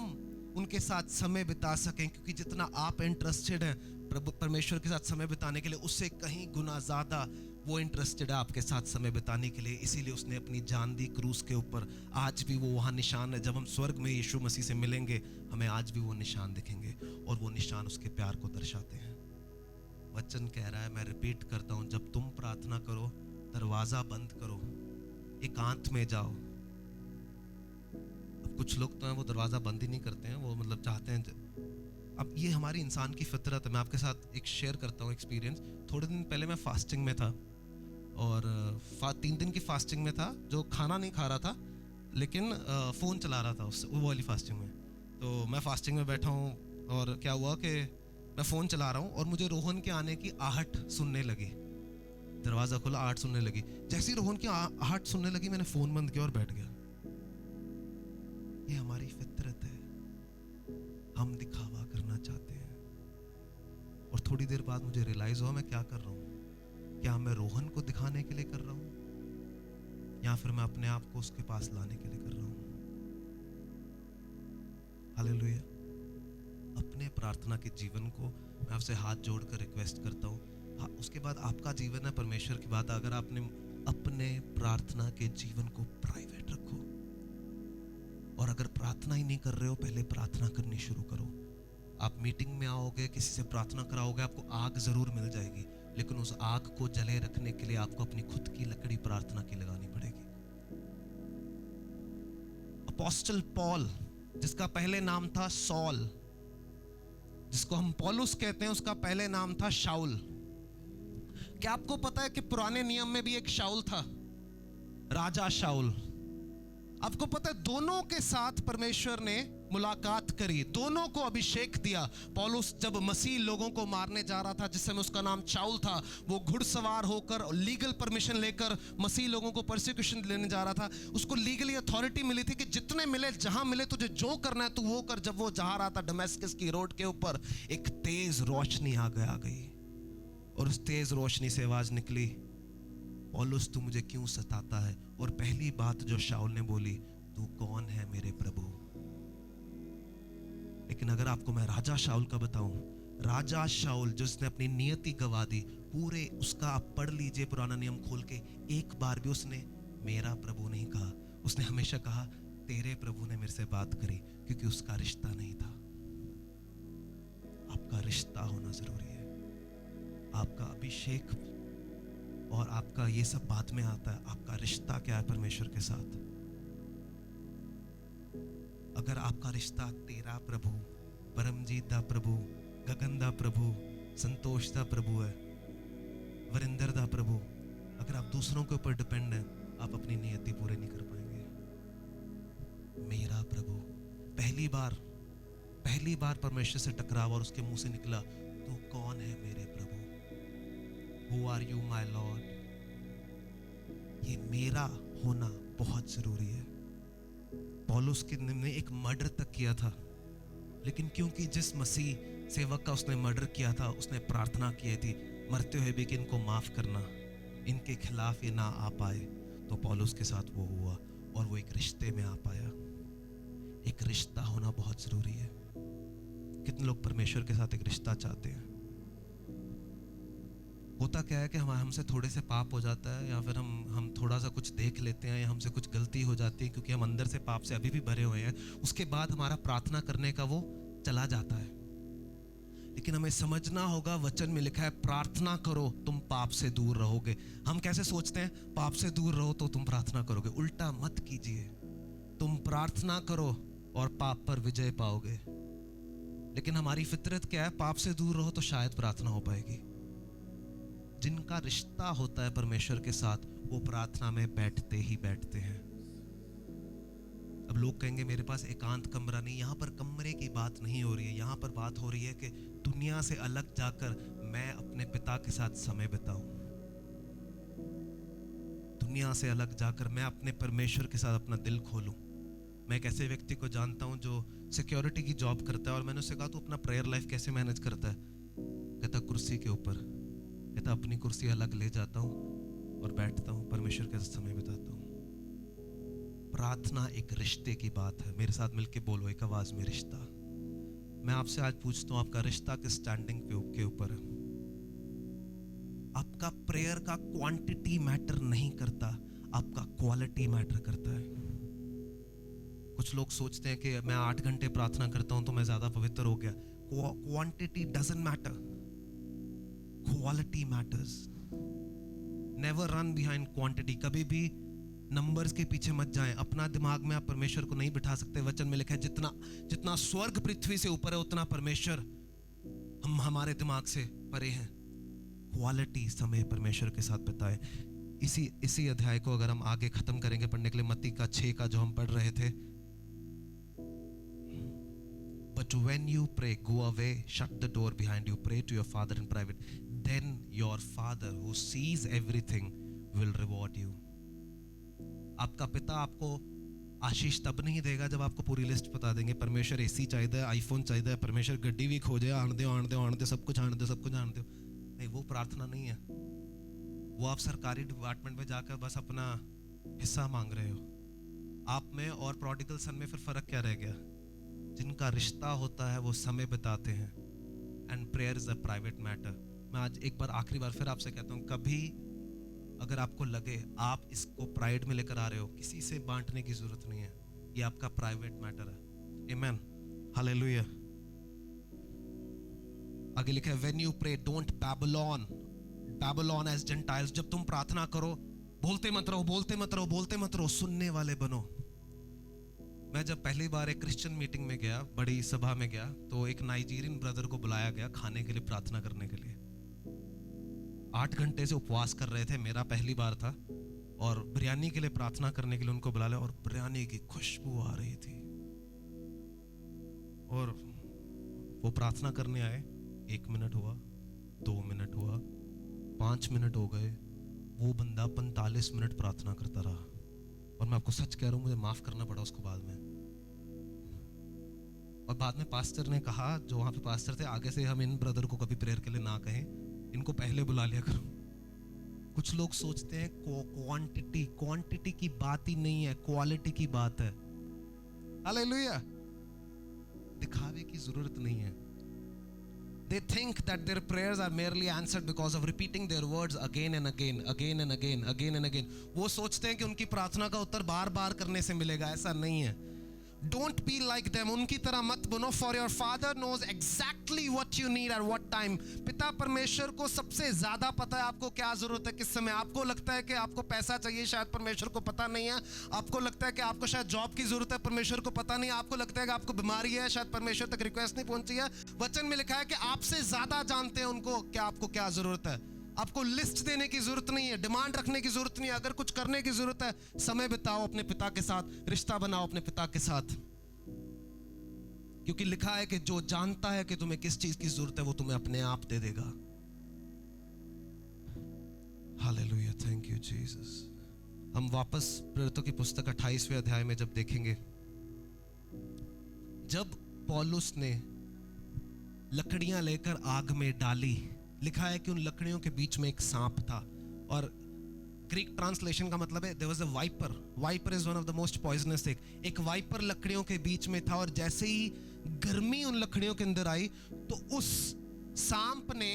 उनके साथ समय बिता सकें, क्योंकि जितना आप इंटरेस्टेड हैं प्रभु परमेश्वर के साथ समय बिताने के लिए उससे कहीं गुना ज्यादा वो इंटरेस्टेड है आपके साथ समय बिताने के लिए। इसीलिए उसने अपनी जान दी क्रूस के ऊपर। आज भी वो वहाँ निशान है, जब हम स्वर्ग में यीशु मसीह से मिलेंगे हमें आज भी वो निशान दिखेंगे और वो निशान उसके प्यार को दर्शाते हैं। वचन कह रहा है, मैं रिपीट करता हूँ, जब तुम प्रार्थना करो दरवाजा बंद करो, एकांत में जाओ। अब कुछ लोग तो हैं वो दरवाजा बंद ही नहीं करते हैं, वो मतलब चाहते हैं। अब ये हमारी इंसान की फितरत है। मैं आपके साथ एक शेयर करता हूँ एक्सपीरियंस। थोड़े दिन पहले मैं फास्टिंग में था और 3 दिन की फास्टिंग में था, जो खाना नहीं खा रहा था लेकिन फ़ोन चला रहा था वो वाली फास्टिंग में। तो मैं फास्टिंग में बैठा हूँ और क्या हुआ कि मैं फ़ोन चला रहा हूँ और मुझे रोहन के आने की आहट सुनने लगी। दरवाज़ा खुला, आहट सुनने लगी। जैसे ही रोहन की आहट सुनने लगी मैंने फ़ोन बंद किया और बैठ गया। ये हमारी फितरत है, हम दिखावा करना चाहते हैं। और थोड़ी देर बाद मुझे रियलाइज हुआ मैं क्या कर रहा हूँ। क्या मैं रोहन को दिखाने के लिए कर रहा हूँ या फिर मैं अपने आप को उसके पास लाने के लिए कर रहा हूँ? हालेलुया। अपने प्रार्थना के जीवन को मैं आपसे हाथ जोड़कर रिक्वेस्ट करता हूँ। उसके बाद आपका जीवन है परमेश्वर की बात। अगर आपने अपने प्रार्थना के जीवन को प्राइवेट रखो, और अगर प्रार्थना ही नहीं कर रहे हो पहले प्रार्थना करनी शुरू करो। आप मीटिंग में आओगे, किसी से प्रार्थना कराओगे, आपको आग जरूर मिल जाएगी, लेकिन उस आग को जले रखने के लिए आपको अपनी खुद की लकड़ी प्रार्थना की लगानी पड़ेगी। अपोस्टल पॉल, जिसका पहले नाम था सॉल, जिसको हम पौलुस कहते हैं, उसका पहले नाम था शाउल। क्या आपको पता है कि पुराने नियम में भी एक शाउल था, राजा शाउल? आपको पता है दोनों के साथ परमेश्वर ने मुलाकात करी, दोनों को अभिषेक दिया। पौलुस जब मसीह लोगों को मारने जा रहा था, जिस समय उसका नाम शाउल था, वो घुड़सवार होकर लीगल परमिशन लेकर मसीह लोगों को परसिक्यूशन लेने जा रहा था। उसको लीगली अथॉरिटी मिली थी कि जितने मिले, जहां मिले, तुझे जो करना है तू वो कर। जब वो जा रहा था दमिश्क की रोड के ऊपर, एक तेज रोशनी आ गई और उस तेज रोशनी से आवाज निकली, पौलुस तू मुझे क्यों सताता है? और पहली बात जो शाऊल ने बोली, तू कौन है मेरे प्रभु? लेकिन अगर आपको मैं राजा शाऊल का बताऊं, राजा शाऊल जिसने अपनी नियति गवा दी, पूरे उसका आप पढ़ लीजिए पुराना नियम खोल के, एक बार भी उसने मेरा प्रभु नहीं कहा। उसने हमेशा कहा तेरे प्रभु ने मेरे से बात करी, क्योंकि उसका रिश्ता नहीं था। आपका रिश्ता होना जरूरी है। आपका अभिषेक और आपका ये सब बाद में आता है। आपका रिश्ता क्या है परमेश्वर के साथ? अगर आपका रिश्ता तेरा प्रभु, परमजीत दा प्रभु, गगन दा प्रभु, संतोष दा प्रभु है, वरिंदर दा प्रभु, अगर आप दूसरों के ऊपर डिपेंड हैं, आप अपनी नियति पूरे नहीं कर पाएंगे। मेरा प्रभु, पहली बार परमेश्वर से टकराव और उसके मुंह से निकला, तू कौन है मेरे प्रभु? Who are you my Lord? ये मेरा होना बहुत जरूरी है। पौलुस ने एक मर्डर तक किया था, लेकिन क्योंकि जिस मसीह सेवक का उसने मर्डर किया था, उसने प्रार्थना की थी मरते हुए भी कि इनको माफ करना, इनके खिलाफ ये ना आ पाए, तो पौलुस के साथ वो हुआ और वो एक रिश्ते में आ पाया। एक रिश्ता होना बहुत जरूरी है। कितने लोग परमेश्वर के साथ एक रिश्ता चाहते हैं? होता क्या है कि हमसे थोड़े से पाप हो जाता है, या फिर हम थोड़ा सा कुछ देख लेते हैं, या हमसे कुछ गलती हो जाती है, क्योंकि हम अंदर से पाप से अभी भी भरे हुए हैं। उसके बाद हमारा प्रार्थना करने का वो चला जाता है। लेकिन हमें समझना होगा, वचन में लिखा है प्रार्थना करो तुम पाप से दूर रहोगे। हम कैसे सोचते हैं पाप से दूर रहो तो तुम प्रार्थना करोगे? उल्टा मत कीजिए, तुम प्रार्थना करो और पाप पर विजय पाओगे। लेकिन हमारी फितरत क्या है? पाप से दूर रहो तो शायद प्रार्थना हो पाएगी। जिनका रिश्ता होता है परमेश्वर के साथ, वो प्रार्थना में बैठते ही बैठते हैं। अब लोग कहेंगे मेरे पास एकांत कमरा नहीं। यहाँ पर कमरे की बात नहीं हो रही है, यहाँ पर बात हो रही है कि दुनिया से अलग जाकर मैं अपने पिता के साथ समय बिताऊं। दुनिया से अलग जाकर मैं अपने परमेश्वर के साथ अपना दिल खोलूं। मैं एक ऐसे व्यक्ति को जानता हूं जो सिक्योरिटी की जॉब करता है, और मैंने उससे कहा तू अपना प्रेयर लाइफ कैसे मैनेज करता है? कहता कुर्सी के ऊपर। कहता अपनी कुर्सी अलग ले जाता हूँ और बैठता हूँ, परमेश्वर के साथ समय बिताता हूँ। प्रार्थना एक रिश्ते की बात है। मेरे साथ मिलके बोलो एक आवाज में, रिश्ता। मैं आपसे आज पूछता हूँ, आपका रिश्ता किस स्टैंडिंग के ऊपर है? आपका प्रेयर का क्वांटिटी मैटर नहीं करता, आपका क्वालिटी मैटर करता है। कुछ लोग सोचते हैं कि मैं 8 घंटे प्रार्थना करता हूं तो मैं ज्यादा पवित्र हो गया। Quantity doesn't matter, quality matters. Never run behind quantity. कभी भी नंबर्स के पीछे मत जाएं। अपना दिमाग में आप परमेश्वर को नहीं बिठा सकते। वचन में लिखा है जितना स्वर्ग पृथ्वी से ऊपर है उतना परमेश्वर हमारे दिमाग से परे हैं। क्वालिटी समय परमेश्वर के साथ बिताएं। इसी अध्याय को अगर हम आगे खत्म करेंगे पढ़ने के लिए, मत्ती का 6 का जो हम पढ़ रहे थे, But when you pray, go away, shut the door behind you, pray to your Father in private, then your Father who sees everything will reward you. आपका पिता आपको आशीष तब नहीं देगा जब आपको पूरी लिस्ट बता देंगे। परमेश्वर एसी चाहिए, आईफोन चाहिए, परमेश्वर गड्डी भी खोजे, आन दो सब कुछ आन दो। नहीं, वो प्रार्थना नहीं है। वो आप सरकारी डिपार्टमेंट में जाकर बस अपना हिस्सा मांग रहे हो। आप में और प्रोडिगल सन में फिर फर्क क्या रह गया? जिनका रिश्ता होता है वो समय बिताते हैं। And prayer is a private matter. मैं आज एक बार आखिरी बार फिर आपसे कहता हूँ, कभी अगर आपको लगे आप इसको प्राइड में लेकर आ रहे हो, किसी से बांटने की जरूरत नहीं है। ये आपका प्राइवेट मैटर है। Amen, hallelujah. आगे लिखा है when you pray don't babble on as Gentiles। जब तुम प्रार्थना करो बोलते मत रहो, सुनने वाले बनो। मैं जब पहली बार एक क्रिश्चियन मीटिंग में गया, बड़ी सभा में गया, तो एक नाइजीरियन ब्रदर को बुलाया गया खाने के लिए, प्रार्थना करने के लिए। 8 घंटे से उपवास कर रहे थे, मेरा पहली बार था, और बिरयानी के लिए प्रार्थना करने के लिए उनको बुला लिया, और बिरयानी की खुशबू आ रही थी। और वो प्रार्थना करने आए। 1 मिनट हुआ, 2 मिनट हुआ, 5 मिनट हो गए। वो बंदा 45 मिनट प्रार्थना करता रहा। और मैं आपको सच कह रहा हूं, मुझे माफ करना पड़ा उसको बाद में। और बाद में पास्टर ने कहा, जो वहां पे पास्टर थे, आगे से हम इन ब्रदर को कभी प्रेयर के लिए ना कहें, इनको पहले बुला लिया करो। कुछ लोग सोचते हैं क्वांटिटी की बात ही नहीं है, क्वालिटी की बात है। हालेलुया। दिखावे की जरूरत नहीं है। They think that their prayers are merely answered because of repeating their words again and again, again and again, again and again. वो सोचते हैं कि उनकी प्रार्थना का उत्तर बार बार करने से मिलेगा। ऐसा नहीं है। Don't be like them. उनकी तरह मत बनो। For your father knows exactly what you need at what time. पिता परमेश्वर को सबसे ज्यादा पता है आपको क्या जरूरत है, किस समय। आपको लगता है कि आपको पैसा चाहिए, शायद परमेश्वर को पता नहीं है। आपको लगता है कि आपको शायद जॉब की जरूरत है, परमेश्वर को पता नहीं है। आपको लगता है कि आपको बीमारी है, शायद परमेश्वर तक रिक्वेस्ट नहीं पहुंची है। वचन में लिखा है कि आपसे ज्यादा जानते हैं उनको क्या आपको क्या जरूरत है। आपको लिस्ट देने की जरूरत नहीं है, डिमांड रखने की जरूरत नहीं है। अगर कुछ करने की जरूरत है, समय बिताओ अपने पिता के साथ, रिश्ता बनाओ अपने पिता के साथ। क्योंकि लिखा है कि जो जानता है कि तुम्हें किस चीज की जरूरत है, वो तुम्हें अपने आप दे देगा। Hallelujah, thank you Jesus. हम वापस प्रेरितों की पुस्तक 28वें अध्याय में जब देखेंगे, जब पौलुस ने लकड़ियां लेकर आग में डाली, लिखा है कि उन लकड़ियों के बीच में एक सांप था। और ग्रीक ट्रांसलेशन का मतलब है there was a viper. Viper is one of the most poisonous thing. एक वाइपर लकड़ियों के बीच में था, और जैसे ही गर्मी उन लकड़ियों के अंदर आई तो उस सांप ने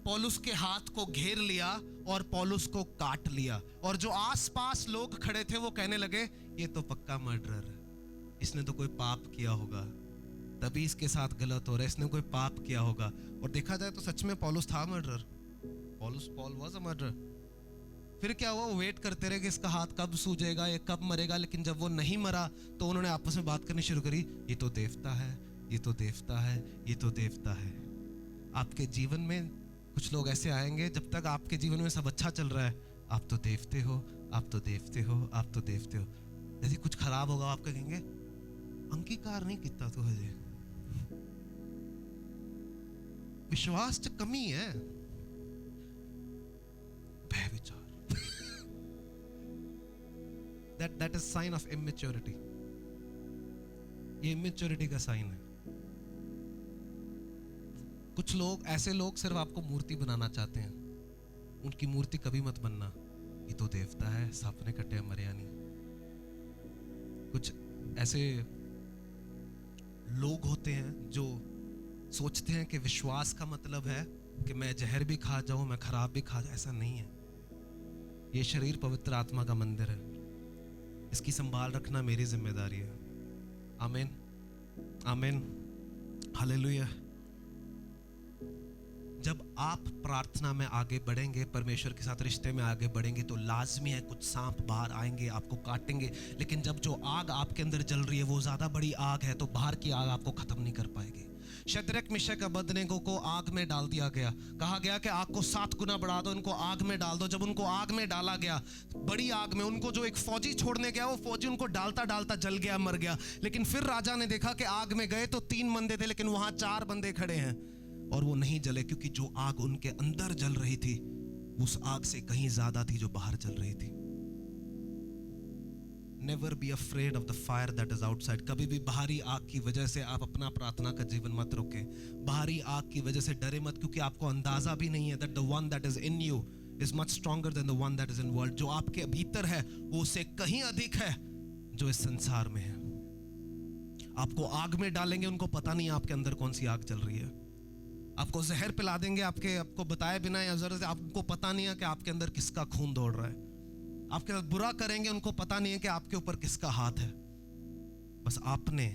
पौलुस के हाथ को घेर लिया और पौलुस को काट लिया। और जो आसपास लोग खड़े थे वो कहने लगे, ये तो पक्का मर्डरर है, इसने तो कोई पाप किया होगा, तभी इसके साथ गलत हो रहा है, इसने कोई पाप किया होगा। और देखा जाए तो सच में पौलुस था murderer. Paul was a murderer. फिर क्या हुआ, वो वेट करते रहे कि इसका हाथ कब सूजेगा, ये कब मरेगा। लेकिन जब वो नहीं मरा तो उन्होंने आपस में बात करनी शुरू करी, ये तो देवता है, ये तो देवता है, ये तो देवता है। आपके जीवन में कुछ लोग ऐसे आएंगे, जब तक आपके जीवन में सब अच्छा चल रहा है, आप तो देवते हो, आप तो देवते हो, आप तो देवते हो। यदि कुछ खराब होगा आप कहेंगे, अंगीकार नहीं किया तू हजे, विश्वास च कमी है, विचार। that is sign of immaturity. ये immaturity का साइन है। कुछ लोग, ऐसे लोग सिर्फ आपको मूर्ति बनाना चाहते हैं, उनकी मूर्ति कभी मत बनना। ये तो देवता है, सापने कटे मरिया नहीं। कुछ ऐसे लोग होते हैं जो सोचते हैं कि विश्वास का मतलब है कि मैं जहर भी खा जाऊं, मैं खराब भी खा जाऊं। ऐसा नहीं है। ये शरीर पवित्र आत्मा का मंदिर है, इसकी संभाल रखना मेरी जिम्मेदारी है। आमीन, आमीन, हालेलुया। जब आप प्रार्थना में आगे बढ़ेंगे, परमेश्वर के साथ रिश्ते में आगे बढ़ेंगे, तो लाजमी है कुछ सांप बाहर आएंगे, आपको काटेंगे। लेकिन जब जो आग आपके अंदर जल रही है वो ज्यादा बड़ी आग है, तो बाहर की आग आपको खत्म नहीं कर पाएगी। शद्रक मिशक अबेदनेगो को आग में डाल दिया गया, कहा गया कि आग को 7 गुना बढ़ा दो, इनको आग में डाल दो। जब उनको आग में डाला गया, बड़ी आग में, उनको जो एक फौजी छोड़ने गया, वो फौजी उनको डालता डालता जल गया, मर गया। लेकिन फिर राजा ने देखा कि आग में गए तो 3 बंदे थे, लेकिन वहां 4 बंदे खड़े हैं और वो नहीं जले, क्योंकि जो आग उनके अंदर जल रही थी उस आग से कहीं ज्यादा थी जो बाहर जल रही थी। Never be afraid of the fire that is outside. कभी भी बाहरी आग की वजह से आप अपना प्रार्थना का जीवन मत रोकें। बाहरी आग की वजह से डरे मत, क्योंकि आपको अंदाजा भी नहीं है that the one that is in you is much stronger than the one that is in world. जो आपके भीतर है वो उससे कहीं अधिक है जो इस संसार में है। आपको आग में डालेंगे, उनको पता नहीं आपके अंदर कौन सी आग चल रही है। आपको जहर पिला देंगे, आपको बताए बिना या जरूरत से, आपको पता नहीं है कि आपके अंदर किसका खून दौड़ रहा है। आपके साथ बुरा करेंगे, उनको पता नहीं है कि आपके ऊपर किसका हाथ है। बस आपने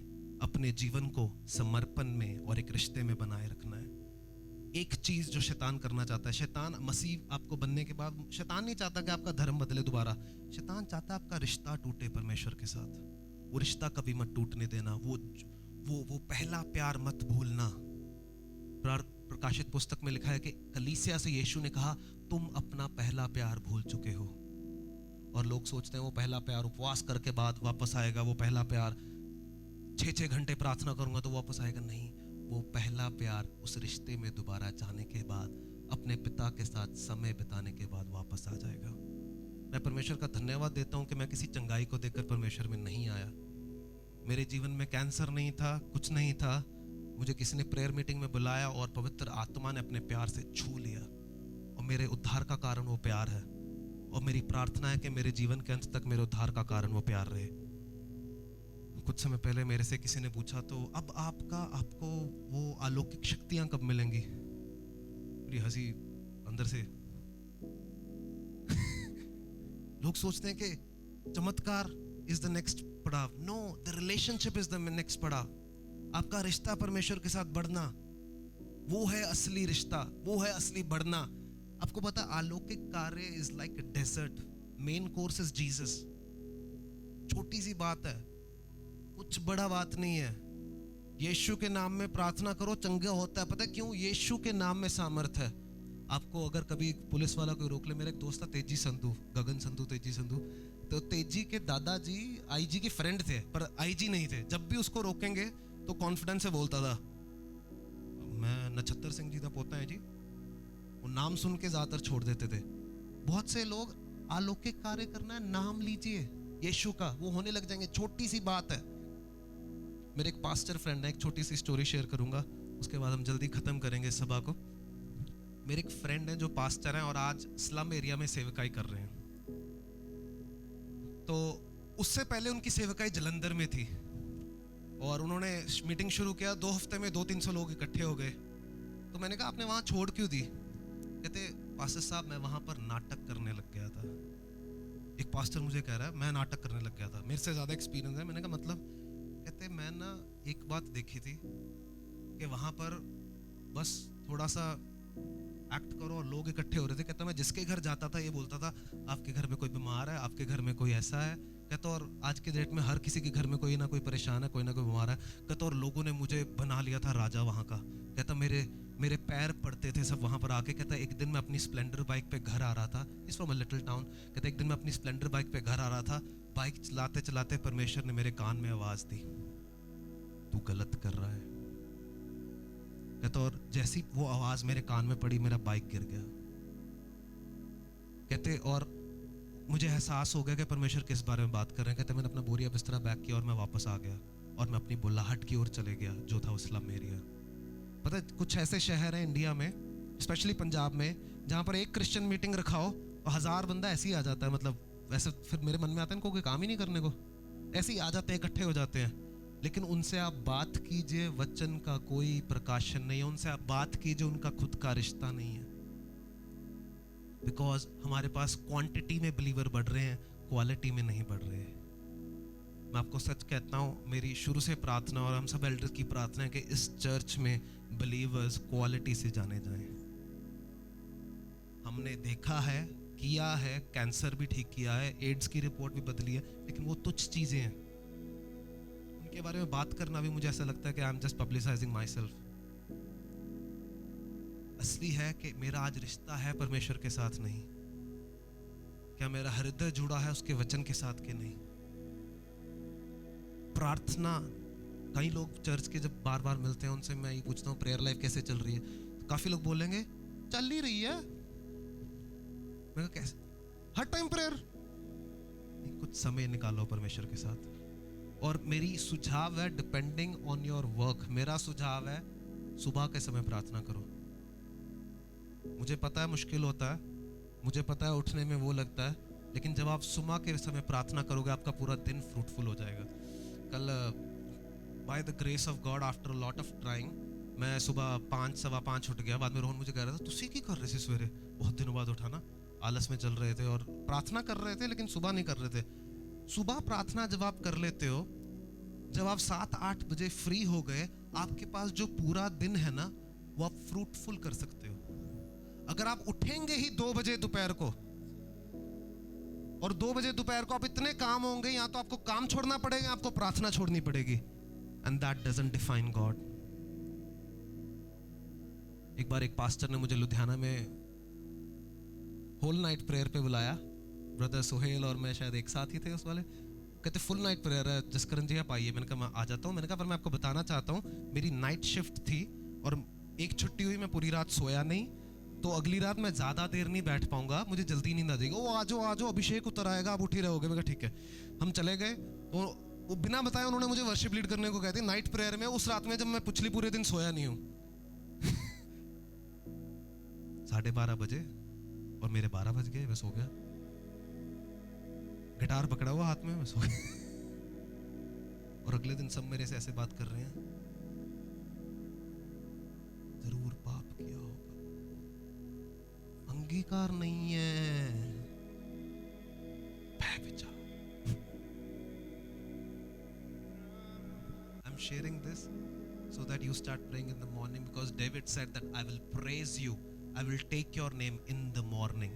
अपने जीवन को समर्पण में और एक रिश्ते में बनाए रखना है। एक चीज जो शैतान करना चाहता है, शैतान मसीह आपको बनने के बाद, शैतान नहीं चाहता कि आपका धर्म बदले दोबारा, शैतान चाहता है आपका रिश्ता टूटे परमेश्वर के साथ। वो रिश्ता कभी मत टूटने देना, वो पहला प्यार मत भूलना। प्रकाशित पुस्तक में लिखा है कि कलीसिया से यीशु ने कहा, तुम अपना पहला प्यार भूल चुके हो। और लोग सोचते हैं वो पहला प्यार उपवास करके बाद वापस आएगा, वो पहला प्यार 6-6 घंटे प्रार्थना करूंगा तो वापस आएगा। नहीं, वो पहला प्यार उस रिश्ते में दोबारा जाने के बाद, अपने पिता के साथ समय बिताने के बाद वापस आ जाएगा। मैं परमेश्वर का धन्यवाद देता हूं कि मैं किसी चंगाई को देखकर परमेश्वर में नहीं आया। मेरे जीवन में कैंसर नहीं था, कुछ नहीं था, मुझे किसी ने प्रेयर मीटिंग में बुलाया और पवित्र आत्मा ने अपने प्यार से छू लिया मेरे उद्धार का कारण वो प्यार है, और मेरी प्रार्थना है कि मेरे जीवन के अंत तक मेरे उद्धार का कारण वो प्यार रहे। कुछ समय पहले मेरे से किसी ने पूछा, तो अब आपको वो अलौकिक शक्तियां कब मिलेंगी? मेरी हंसी अंदर से लोग सोचते हैं कि चमत्कार इज द नेक्स्ट पड़ाव। No, the relationship is the next पड़ाव। आपका रिश्ता परमेश्वर के साथ बढ़ना, वो है असली रिश्ता, वो है असली बढ़ना। आपको पता, अलौकिक कार्य is like a dessert, main course is Jesus. छोटी सी बात है, कुछ बड़ा बात नहीं है। यीशु के नाम में प्रार्थना करो, चंगा होता है। पता है क्यों? यीशु के नाम में सामर्थ है। आपको अगर कभी पुलिस वाला कोई रोक ले, मेरा एक दोस्त था तेजी संधू, गगन संधू, तेजी संधू, तो तेजी के दादाजी आईजी के फ्रेंड थे, पर आईजी नहीं थे। जब भी उसको रोकेंगे तो कॉन्फिडेंस से बोलता था, मैं नक्षत्र सिंह जी का पोता है जी। वो नाम सुन के ज्यादातर छोड़ देते थे। बहुत से लोग अलौकिक कार्य करना है, नाम लीजिए यीशु का, वो होने लग जाएंगे। छोटी सी बात है। मेरे एक पास्टर फ्रेंड है, एक छोटी सी स्टोरी शेयर करूंगा, उसके बाद हम जल्दी खत्म करेंगे सभा को। मेरे एक फ्रेंड है जो पास्टर है और आज स्लम एरिया में सेवकाई कर रहे हैं। तो उससे पहले उनकी सेवकाई जलंधर में थी और उन्होंने मीटिंग शुरू किया। 2 हफ्ते में 200-300 लोग इकट्ठे हो गए। तो मैंने कहा आपने वहां छोड़ क्यों दी? कहते पास्टर साहब मैं वहां पर नाटक करने लग गया था। एक पास्टर मुझे कह रहा है मैं नाटक करने लग गया था, मेरे से ज्यादा एक्सपीरियंस है। मैंने कहा मतलब? कहते मैं ना एक बात देखी थी कि वहां पर बस थोड़ा सा एक्ट करो और लोग इकट्ठे हो रहे थे। कहता मैं जिसके घर जाता था ये बोलता था आपके घर में कोई बीमार है, आपके घर में कोई ऐसा है। कहता और आज के डेट में हर किसी के घर में कोई ना कोई परेशान है, कोई ना कोई बीमार है। कहता और लोगों ने मुझे बना लिया था राजा वहाँ का। कहता मेरे पैर पड़ते थे सब वहाँ पर आके। कहता एक दिन मैं अपनी स्प्लेंडर बाइक पे घर आ रहा था, इस फ्रॉम अ लिटिल टाउन। कहता एक दिन मैं अपनी स्प्लेंडर बाइक पे घर आ रहा था, बाइक चलाते चलाते परमेश्वर ने मेरे कान में आवाज दी, तू गलत कर रहा है। कहता और जैसी वो आवाज मेरे कान में पड़ी मेरा बाइक गिर गया। कहते और मुझे एहसास हो गया कि परमेश्वर किस बारे में बात कर रहे हैं। कहते मैंने अपना बोरिया बिस्तरा बैग किया और मैं वापस आ गया और मैं अपनी बुल्लाहट की ओर चले गया जो था स्लम एरिया। पता है कुछ ऐसे शहर हैं इंडिया में, स्पेशली पंजाब में, जहाँ पर एक क्रिश्चियन मीटिंग रखाओ और 1000 बंदा ऐसे ही आ जाता है। मतलब वैसे फिर मेरे मन में आता है इनको कोई काम ही नहीं करने को, ऐसे ही आ जाते हैं, इकट्ठे हो जाते हैं। लेकिन उनसे आप बात कीजिए, वचन का कोई प्रकाशन नहीं है। उनसे आप बात कीजिए, उनका खुद का रिश्ता नहीं है। बिकॉज हमारे पास क्वांटिटी में बिलीवर बढ़ रहे हैं, क्वालिटी में नहीं बढ़ रहे। मैं आपको सच कहता हूँ, मेरी शुरू से प्रार्थना और हम सब एल्डर्स की प्रार्थना है कि इस चर्च में बिलीवर्स क्वालिटी से जाने जाएं। हमने देखा है, किया है, कैंसर भी ठीक किया है, एड्स की रिपोर्ट भी बदली है, लेकिन वो तुच्छ चीजें हैं। उनके बारे में बात करना भी मुझे ऐसा लगता है कि I am just पब्लिसाइजिंग my self. असली है कि मेरा आज रिश्ता है परमेश्वर के साथ नहीं, क्या मेरा हृदय जुड़ा है उसके वचन के साथ के नहीं। प्रार्थना, कई लोग चर्च के जब बार बार मिलते हैं उनसे मैं ये पूछता हूँ प्रेयर लाइफ कैसे चल रही है, तो काफी लोग बोलेंगे चल ही रही है। मैं कहा कैसे? हर टाइम प्रेयर? कुछ समय निकालो परमेश्वर के साथ। और मेरी सुझाव है, डिपेंडिंग ऑन योर वर्क, मेरा सुझाव है सुबह के समय प्रार्थना करो। मुझे पता है मुश्किल होता है, मुझे पता है उठने में वो लगता है, लेकिन जब आप सुबह के समय प्रार्थना करोगे आपका पूरा दिन फ्रूटफुल हो जाएगा। कल by the grace of God after a lot of trying मैं सुबह 5, सवा 5 उठ गया। बाद में रोहन मुझे कह रहा था तुसी की कर रहे थे सवेरे, बहुत दिनों बाद उठा ना, आलस में चल रहे थे और प्रार्थना कर रहे थे लेकिन सुबह नहीं कर रहे थे। सुबह प्रार्थना जब आप कर लेते हो, जब आप 7-8 बजे फ्री हो गए, आपके पास जो पूरा दिन है ना वो आप फ्रूटफुल कर सकते हो। अगर आप उठेंगे ही 2 बजे दोपहर को और 2 बजे दोपहर को आप इतने काम होंगे, या तो आपको काम छोड़ना पड़ेगा, आपको प्रार्थना छोड़नी पड़ेगी, and that doesn't define God. एक बार एक पास्टर ने मुझे लुधियाना में होल नाइट प्रेयर पे बुलाया, ब्रदर सोहेल और मैं शायद एक साथ ही थे उस वाले। कहते फुल नाइट प्रेयर है जसकरण जी आप आइए। मैंने कहा मैं आ जाता हूँ। मैंने कहा पर मैं आपको बताना चाहता हूँ मेरी नाइट शिफ्ट थी और एक छुट्टी हुई, मैं पूरी रात सोया नहीं, तो अगली रात मैं ज्यादा देर नहीं बैठ पाऊंगा, मुझे जल्दी नींद आ जाएगी। ओ आ जाओ अभिषेक उतर आएगा, आप उठ ही रहोगे। मैं कहा ठीक है। हम चले गए, तो वो बिना बताए उन्होंने मुझे वर्शिप लीड करने को कहते नाइट प्रेयर में, उस रात में जब मैं पिछली पूरे दिन सोया नहीं हूँ। 12:30 बजे और मेरे 12 बज गए, मैं सो गया, गिटार पकड़ा हुआ हाथ में, मैं सो गया। और अगले दिन सब मेरे से ऐसे बात कर रहे हैं, जरूर पाप किया होगा, अंगीकार नहीं है, व्यभिचार। I'm sharing this so that you start praying in the morning, because David said that I will praise you, I will take your name in the morning.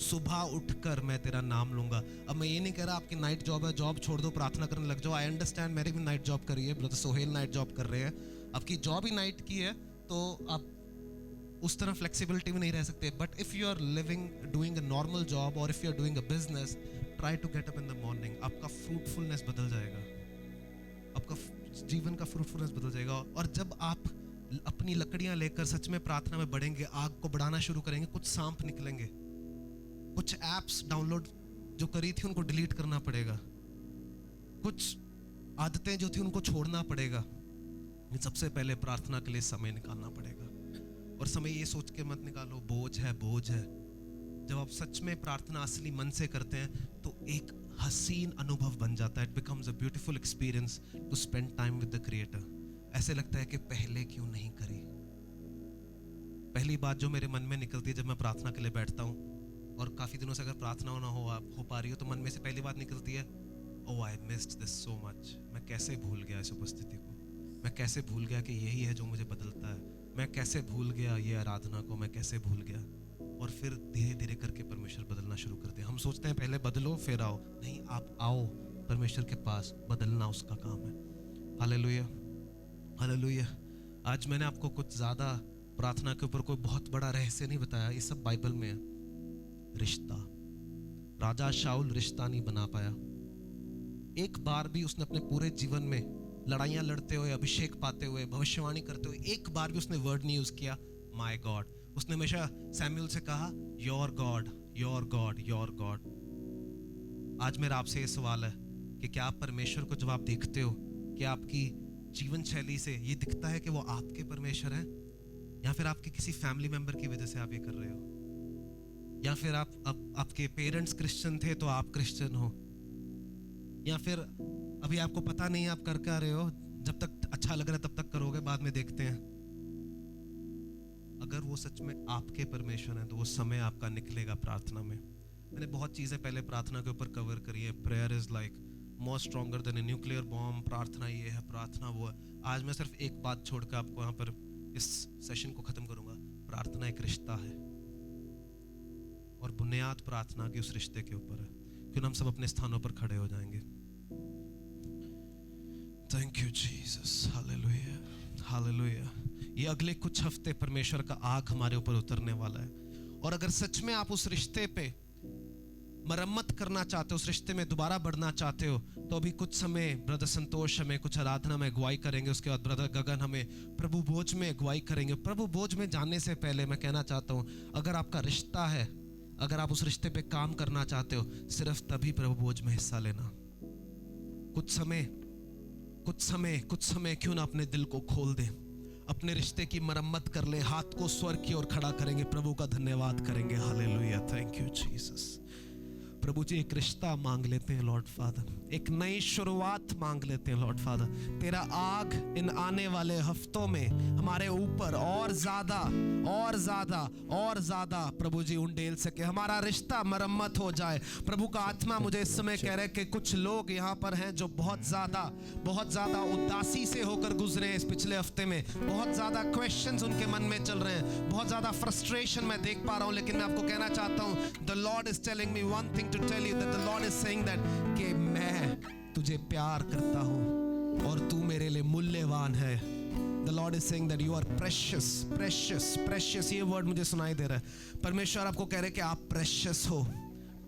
सुबह उठकर मैं तेरा नाम लूंगा। अब मैं ये नहीं कह रहा आपकी नाइट जॉब है, जॉब छोड़ दो, प्रार्थना करने लग जाओ। आई अंडरस्टैंड, मेरी भी नाइट जॉब करी है, ब्रदर सोहेल नाइट जॉब कर रहे हैं, आपकी जॉब ही नाइट की है, तो आप उस तरह फ्लेक्सिबिलिटी में नहीं रह सकते। But if you are living doing a normal job और if you are doing a business, try to get up in the morning. आपका फ्रूटफुलनेस बदल जाएगा, आपका जीवन का फ्रूटफुलनेस बदल जाएगा। और जब आप अपनी लकड़ियां लेकर सच में प्रार्थना में बढ़ेंगे, आग को बढ़ाना शुरू करेंगे, कुछ सांप निकलेंगे, कुछ एप्स डाउनलोड जो करी थी उनको डिलीट करना पड़ेगा, कुछ आदतें जो थी उनको छोड़ना पड़ेगा। सबसे पहले प्रार्थना के लिए समय निकालना पड़ेगा। और समय ये सोच के मत निकालो बोझ है, बोझ है। जब आप सच में प्रार्थना असली मन से करते हैं तो एक हसीन अनुभव बन जाता है। It becomes a beautiful experience to spend time with the creator. ऐसे लगता है कि पहले क्यों नहीं करी। पहली बात जो मेरे मन में निकलती है जब मैं प्रार्थना के लिए बैठता हूँ, और काफ़ी दिनों से अगर प्रार्थना ना हो पा रही हो, तो मन में से पहली बात निकलती है, oh I missed this so much. मैं कैसे भूल गया इस उपस्थिति को, मैं कैसे भूल गया कि यही है जो मुझे बदलता है, मैं कैसे भूल गया ये आराधना को, मैं कैसे भूल गया। और फिर धीरे धीरे करके परमेश्वर बदलना शुरू करते हैं। हम सोचते हैं पहले बदलो फिर आओ, नहीं, आप आओ परमेश्वर के पास, बदलना उसका काम है। Hallelujah, hallelujah. आज मैंने आपको कुछ ज़्यादा प्रार्थना के ऊपर कोई बहुत बड़ा रहस्य नहीं बताया, ये सब बाइबल में है। रिश्ता, राजा शाऊल रिश्ता नहीं बना पाया। एक बार भी उसने अपने पूरे जीवन में लड़ाइयाँ लड़ते हुए, अभिषेक पाते हुए, भविष्यवाणी करते हुए, एक बार भी उसने वर्ड नहीं यूज किया माय गॉड। उसने हमेशा सैमुअल से कहा your God, your God, your God. आज मेरा आपसे ये सवाल है कि क्या आप परमेश्वर को जब आप देखते हो, क्या आपकी जीवन शैली से ये दिखता है कि वो आपके परमेश्वर हैं, या फिर आपके किसी फैमिली मेंबर की वजह से आप ये कर रहे हो, या फिर आपके पेरेंट्स क्रिश्चियन थे तो आप क्रिश्चियन हो, या फिर अभी आपको पता नहीं आप कर क्या रहे हो, जब तक अच्छा लग रहा है तब तक करोगे, बाद में देखते हैं। अगर वो सच में आपके परमेश्वर हैं तो वो समय आपका निकलेगा प्रार्थना में। मैंने बहुत चीज़ें पहले प्रार्थना के ऊपर कवर करी है। Prayer is like more stronger than a nuclear bomb. प्रार्थना ये है, प्रार्थना वो है। आज मैं सिर्फ एक बात छोड़कर आपको यहाँ पर इस सेशन को खत्म करूंगा। प्रार्थना एक रिश्ता है और बुनियाद प्रार्थना की उस रिश्ते के ऊपर है। क्यों हम सब अपने स्थानों पर खड़े हो जाएंगे। Thank you Jesus, hallelujah, hallelujah. ये अगले कुछ हफ्ते परमेश्वर का आग हमारे ऊपर उतरने वाला है, और अगर सच में आप उस रिश्ते पे मरम्मत करना चाहते हो, उस रिश्ते में दोबारा बढ़ना चाहते हो, तो अभी कुछ समय ब्रदर संतोष हमें कुछ आराधना में अगुवाई करेंगे, उसके बाद ब्रदर गगन हमें प्रभु भोज में अगुवाई करेंगे। प्रभु भोज में जाने से पहले मैं कहना चाहता हूँ, अगर आपका रिश्ता है, अगर आप उस रिश्ते पे काम करना चाहते हो, सिर्फ तभी प्रभु भोज में हिस्सा लेना। कुछ समय क्यों ना अपने दिल को खोल दें, अपने रिश्ते की मरम्मत कर ले, हाथ को स्वर्ग की ओर खड़ा करेंगे, प्रभु का धन्यवाद करेंगे। Hallelujah, thank you Jesus. प्रभु जी एक रिश्ता मांग लेते हैं लॉर्ड फादर, एक नई शुरुआत मांग लेते हैं लॉर्ड फादर। तेरा आग इन आने वाले हफ्तों में हमारे ऊपर और ज्यादा और ज्यादा और ज्यादा प्रभु जी उंडेल सके, हमारा रिश्ता मरम्मत हो जाए। प्रभु का आत्मा मुझे इस समय कह रहे कि कुछ लोग यहाँ पर हैं जो बहुत ज्यादा उदासी से होकर गुजरे हैं इस पिछले हफ्ते में। बहुत ज्यादा क्वेश्चंस उनके मन में चल रहे हैं, बहुत ज्यादा फ्रस्ट्रेशन मैं देख पा रहा हूँ। लेकिन मैं आपको कहना चाहता हूँ, the Lord is telling me one thing to tell you, that the Lord is saying that कि मैं तुझे प्यार करता हूँ और तू मेरे लिए मूल्यवान है। The Lord is saying that you are precious, precious, precious। ये वर्ड मुझे सुनाई दे रहा है। परमेश्वर आपको कह रहे हैं कि आप precious हो,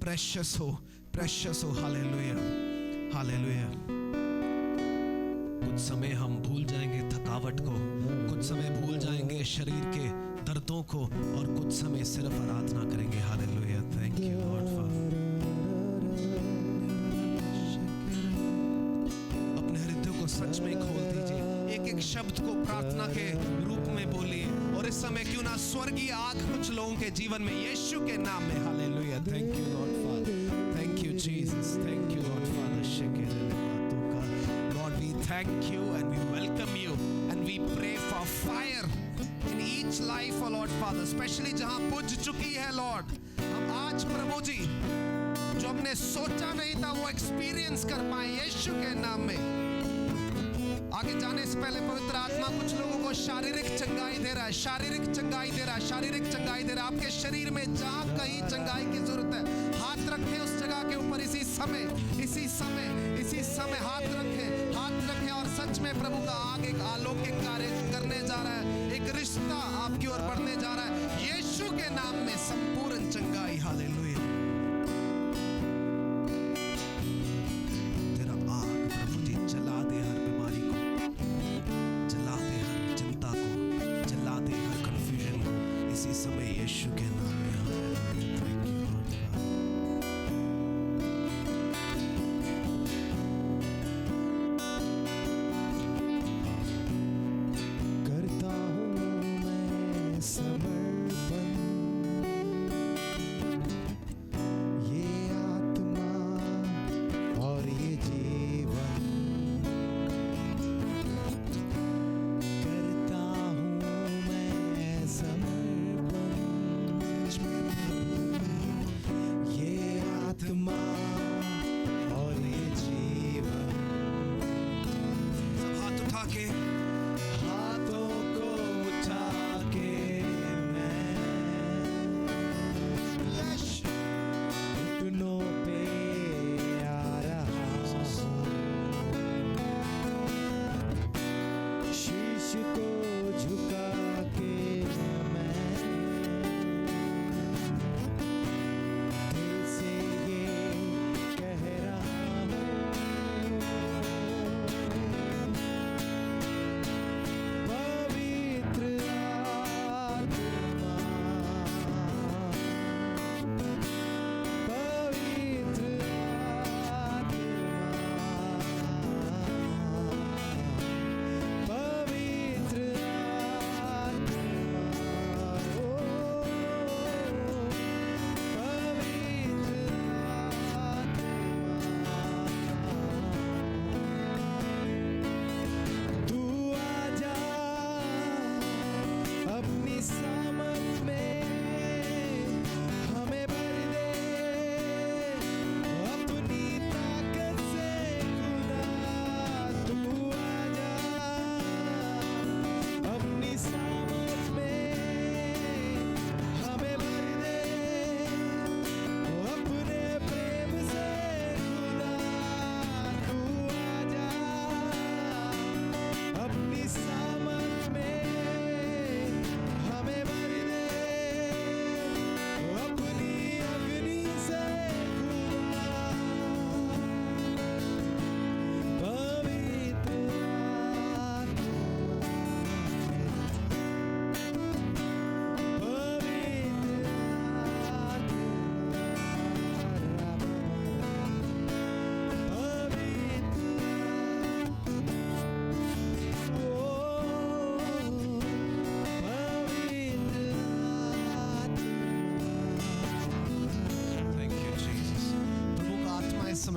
precious हो, precious हो। Hallelujah, hallelujah. कुछ समय हम भूल जाएंगे थकावट को, कुछ समय भूल जाएंगे शरीर के दर्दों को, और कुछ समय सिर्फ आराधना करेंगे। Hallelujah, thank you Lord Father. सच में खोल दीजिए, एक एक शब्द को प्रार्थना के रूप में बोलिए। और इस समय क्यों ना स्वर्गीय आग कुछ लोगों के जीवन में यीशु के नाम में। Hallelujah. Thank you Lord father, thank you Jesus, thank you Lord father. Lord we thank you and we welcome you and we pray for fire in each life O Lord father, specially जहां बुझ चुकी है Lord. हम आज प्रभु जी जो हमने सोचा नहीं था वो एक्सपीरियंस कर पाए यीशु के नाम में। आगे जाने से पहले पवित्र आत्मा कुछ लोगों को शारीरिक चंगाई दे रहा है, शारीरिक चंगाई दे रहा है, शारीरिक चंगाई दे रहा है। आपके शरीर में जहां कहीं चंगाई की जरूरत है, हाथ रखें उस जगह के ऊपर इसी समय, इसी समय, इसी समय हाथ रखें, हाथ रखें। और सच में प्रभु का आग एक अलौकिक कार्य करने जा रहा है, एक रिश्ता आपकी ओर बढ़ने जा रहा है यीशु के नाम में। संपूर्ण चंगाई। हालेलुया।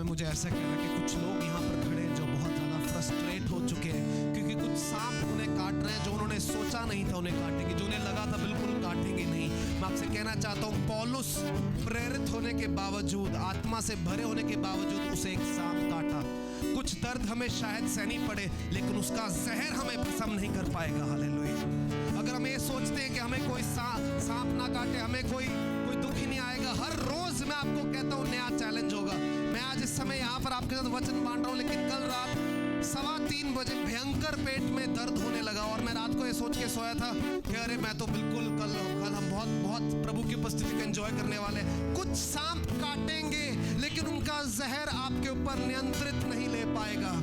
मुझे ऐसा कह रहा है कि कुछ लोग यहाँ पर खड़े हैं जो बहुत ज़्यादा फ्रस्ट्रेट हो चुके हैं क्योंकि कुछ सांप उन्हें काट रहे हैं जो उन्होंने सोचा नहीं था उन्हें काटेंगे, जो उन्हें लगा था बिल्कुल काटेंगे नहीं। मैं आपसे कहना चाहता हूँ पौलुस प्रेरित होने के बावजूद, आत्मा से भरे होने के बावजूद उसे एक सांप काटा। कुछ दर्द हमें शायद सहनी पड़े लेकिन उसका जहर हमें भस्म नहीं कर पाएगा। हालेलुया। अगर हम ये सोचते हैं कि हमें कोई सांप ना काटे, हमें कोई दुख ही नहीं आएगा, हर रोज मैं आपको कहता हूँ नया चैलेंज होगा। मैं आज इस समय यहाँ पर आपके साथ वचन बांट रहा हूँ लेकिन कल रात 3:15 बजे भयंकर पेट में दर्द होने लगा और मैं रात को ये सोच के सोया था कि अरे मैं तो बिल्कुल कल हम बहुत प्रभु की उपस्थिति का एंजॉय करने वाले। कुछ सांप काटेंगे लेकिन उनका जहर आपके ऊपर नियंत्रित नहीं ले पाएगा।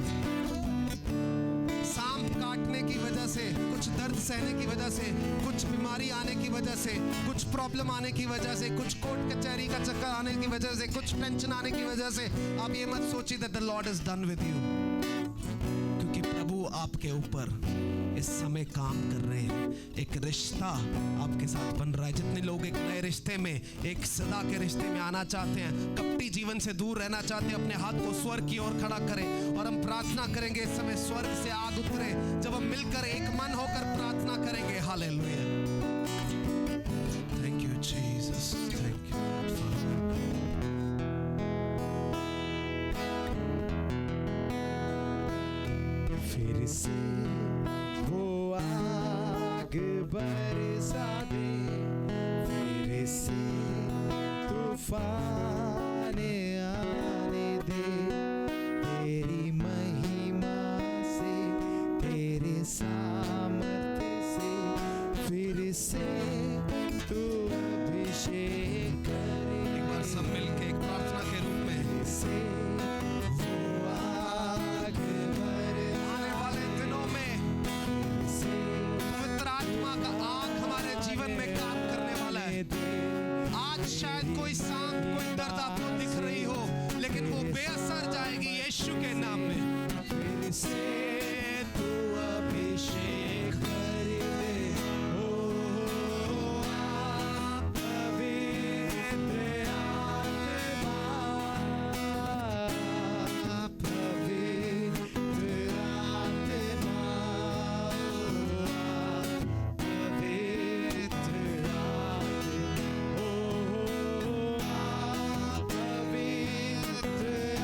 सांप काटने की वजह से, कुछ दर्द सहने की वजह से, कुछ बीमारी आने की वजह से, कुछ प्रॉब्लम आने की वजह से, कुछ कोर्ट कचहरी का चक्कर आने की वजह से, कुछ टेंशन आने की वजह से आप ये मत सोचिए that the Lord is done with you, क्योंकि प्रभु आपके ऊपर इस समय काम कर रहे हैं। एक रिश्ता आपके साथ बन रहा है। जितने लोग एक नए रिश्ते में, एक सदा के रिश्ते में आना चाहते हैं, कपटी जीवन से दूर रहना चाहते हैं, अपने हाथ को स्वर्ग की ओर खड़ा करें और हम प्रार्थना करेंगे इस समय स्वर्ग से आग उतरे जब हम मिलकर एक मन होकर प्रार्थना करेंगे। Hallelujah. Thank you Jesus, thank you father. फिर से वो आग बरसा दे, फिर से तूफान आने दे, तेरी महिमा से, तेरे सामर्थ्य से, फिर से तू अभिषेक करे। एक बार सब मिलके एक प्रार्थना के रूप में फिर से वो आग आने वाले दिनों में पवित्र आत्मा का आग हमारे जीवन में काम करने वाला है। आज शायद कोई सांप, कोई दर्द आपको दिख रही हो, लेकिन वो बेअसर जाएगी यीशु के नाम में। फिर से तू अभिषेक कर दे, ओ पवित्र आत्मा, पवित्र आत्मा, पवित्र हमें मिले,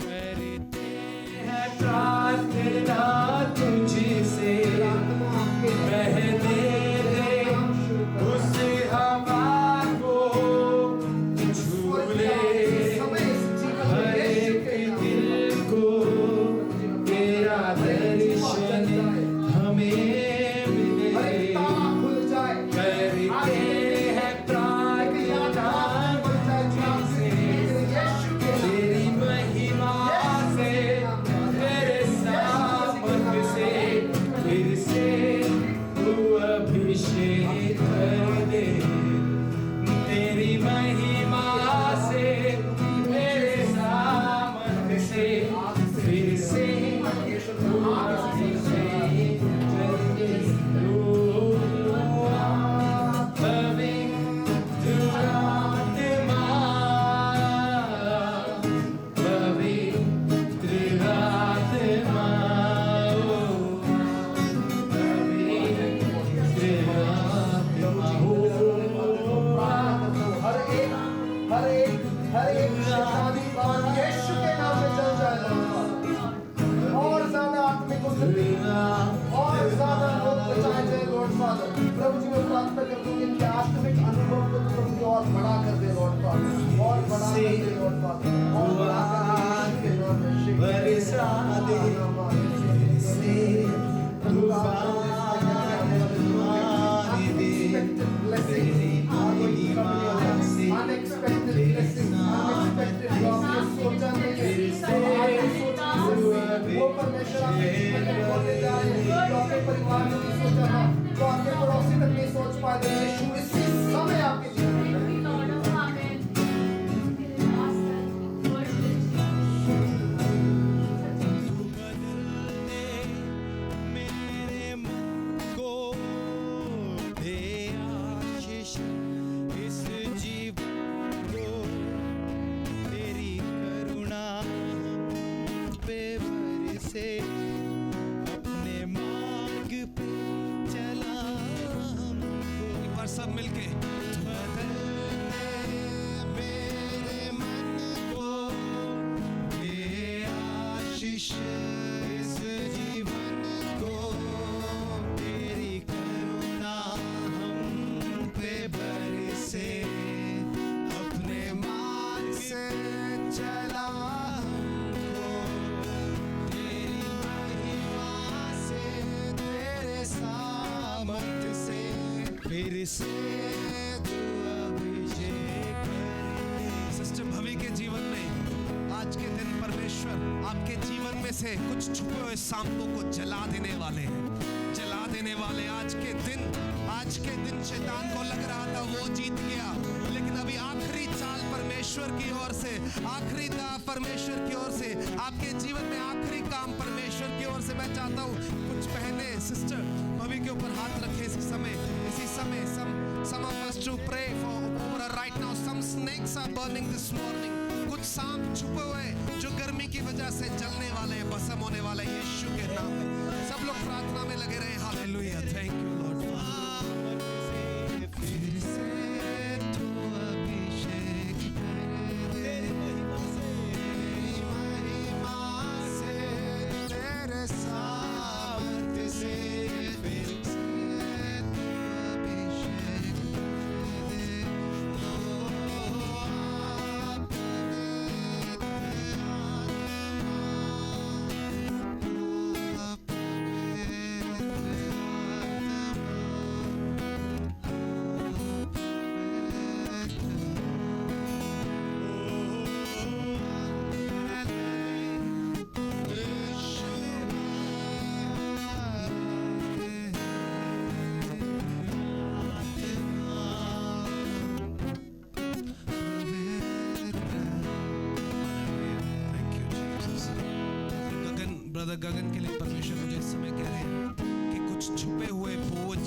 करते हैं प्रार्थना तुझसे, बहने दे उस हवा को, झूले हर एक दिल को, तेरा दर्शन हमें मिले, करते हैं प्रार्थना तुझसे, तेरी महिमा से, तेरे सामर्थ्य से, फिर से तू अभिषेक कर दे, तेरी महिमा से, तेरे सामर्थ्य से, फिर से तू अभिषेक कर दे, हर एक शैतानी बात यीशु के नाम में चल जाए और ज्यादा आत्मिक उन्नति और ज्यादा लोग बचाए जाए लॉर्ड फादर। प्रभु जी मैं प्रार्थना करता हूँ इनके आत्मिक अनुभव को प्रभु जी और बड़ा कर दे लॉर्ड फादर, और बड़ा कर दे लॉर्ड फादर, और बड़ा कर दे यीशु के नाम में। बरसा दे से तूफान आने दे, तेरी महिमा से, unexpected blessing, unexpected job ये सोचा नहीं है, वो परमेश्वर आपके जीवन में बोलने जा रहे हैं जो आपके परिवार में नहीं सोचा था, जो आपके पड़ोसी तक नहीं सोच पाए थे। यीशु इसी समय आपके जीवन में सब मिलके फिर से तू अभिषेक करे। सिस्टर भवी के जीवन में आज के दिन परमेश्वर आपके जीवन में से कुछ छुपे हुए सांपों को जला देने वाले हैं, जला देने वाले। आज के दिन शैतान को लग रहा था वो जीत गया, लेकिन अभी आखिरी चाल परमेश्वर की ओर से, आखिरी दाव परमेश्वर की ओर से, आपके जीवन में आखिरी काम परमेश्वर की ओर से। मैं चाहता हूँ कुछ पहले सिस्टर भवी के ऊपर हाथ रखे इसी समय some of us to pray for over right now. Some snakes are burning this morning. कुछ सांप छुपे हुए जो गर्मी की वजह से जलने वाले हैं, भस्म होने वाले हैं, यीशु के नाम में। सब लोग प्रार्थना में लगे रहे। Hallelujah, thank you Lord. फिर से तू अभिषेक करे, महिमा से, तेरे सामर्थ्य से, फिर से तू अभिषेक करे। ब्रदर गगन के लिए परमेश्वर मुझे इस समय कह रहे हैं कि कुछ छुपे हुए बोझ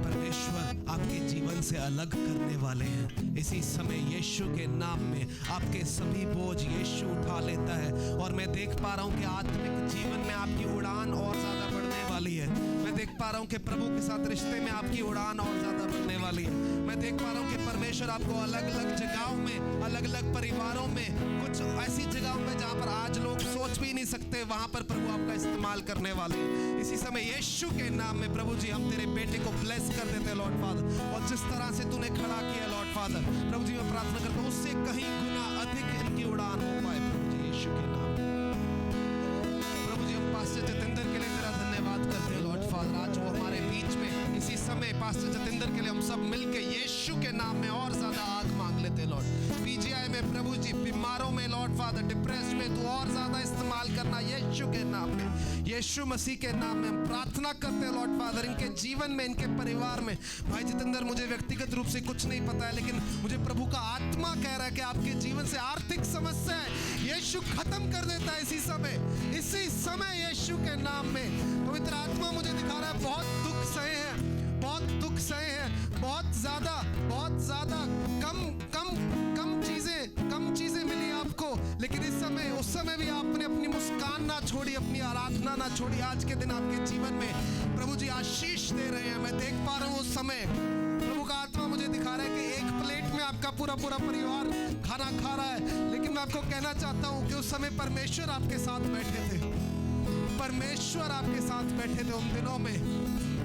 परमेश्वर आपके जीवन से अलग करने वाले हैं। इसी समय यीशु के नाम में आपके सभी बोझ यीशु उठा लेता है। और मैं देख पा रहा हूँ कि आत्मिक जीवन में आपकी उड़ान और ज्यादा बढ़ने वाली है। मैं देख पा रहा हूँ कि प्रभु के साथ रिश्ते में आपकी उड़ान और ज्यादा बढ़ने वाली है। मैं देख पा रहा हूँ कि परमेश्वर आपको अलग अलग जगहों में, अलग अलग परिवारों में, कुछ ऐसी जगहों में जहाँ पर आज लोग सोच भी नहीं सकते, वहां पर प्रभु आपका इस्तेमाल करने वाले हैं। इसी समय यीशु के नाम में प्रभु जी हम तेरे बेटे को ब्लेस कर देते हैं लॉर्ड फादर। और जिस तरह से तूने खड़ा किया लॉर्ड फादर, प्रभु जी मैं प्रार्थना करता हूँ उससे कहीं गुना अधिक इनकी उड़ान हो पाए प्रभु जी यीशु के नाम में। प्रभु जी हम पास्टर जतेंद्र के लिए तेरा धन्यवाद करते हैं लॉर्ड फादर। आज वो हमारे बीच में इसी समय पास्टर जतेंद्र के लिए हम सब मिलके यीशु के नाम में और ज्यादा आग मांग लेते हैं लॉर्ड। पीजीआई में प्रभु जी बीमारों में लॉर्ड फादर, डिप्रेस्ड में तू और ज्यादा इस्तेमाल करना यीशु के नाम में, यीशु मसीह के नाम में हम प्रार्थना करते हैं लॉर्ड फादर। इनके जीवन में, इनके परिवार में, भाई जितेंद्र मुझे व्यक्तिगत रूप से कुछ नहीं पता है, लेकिन मुझे प्रभु का आत्मा कह रहा है कि आपके जीवन से आर्थिक समस्या यीशु खत्म कर देता है इसी समय यीशु के नाम में। पवित्र आत्मा मुझे दिखा रहा है बहुत दुख सहे हैं, बहुत दुख सहे हैं, बहुत ज्यादा कम चीजें मिली आपको, लेकिन उस समय भी आपने अपनी मुस्कान ना छोड़ी, अपनी आराधना ना छोड़ी। आज के दिन आपके जीवन में प्रभु जी आशीष दे रहे हैं। मैं देख पा रहा हूँ उस समय प्रभु का आत्मा मुझे दिखा रहा है कि एक प्लेट में आपका पूरा परिवार खाना खा रहा है, लेकिन मैं आपको कहना चाहता हूँ कि उस समय परमेश्वर आपके साथ बैठे थे, परमेश्वर आपके साथ बैठे थे उन दिनों में,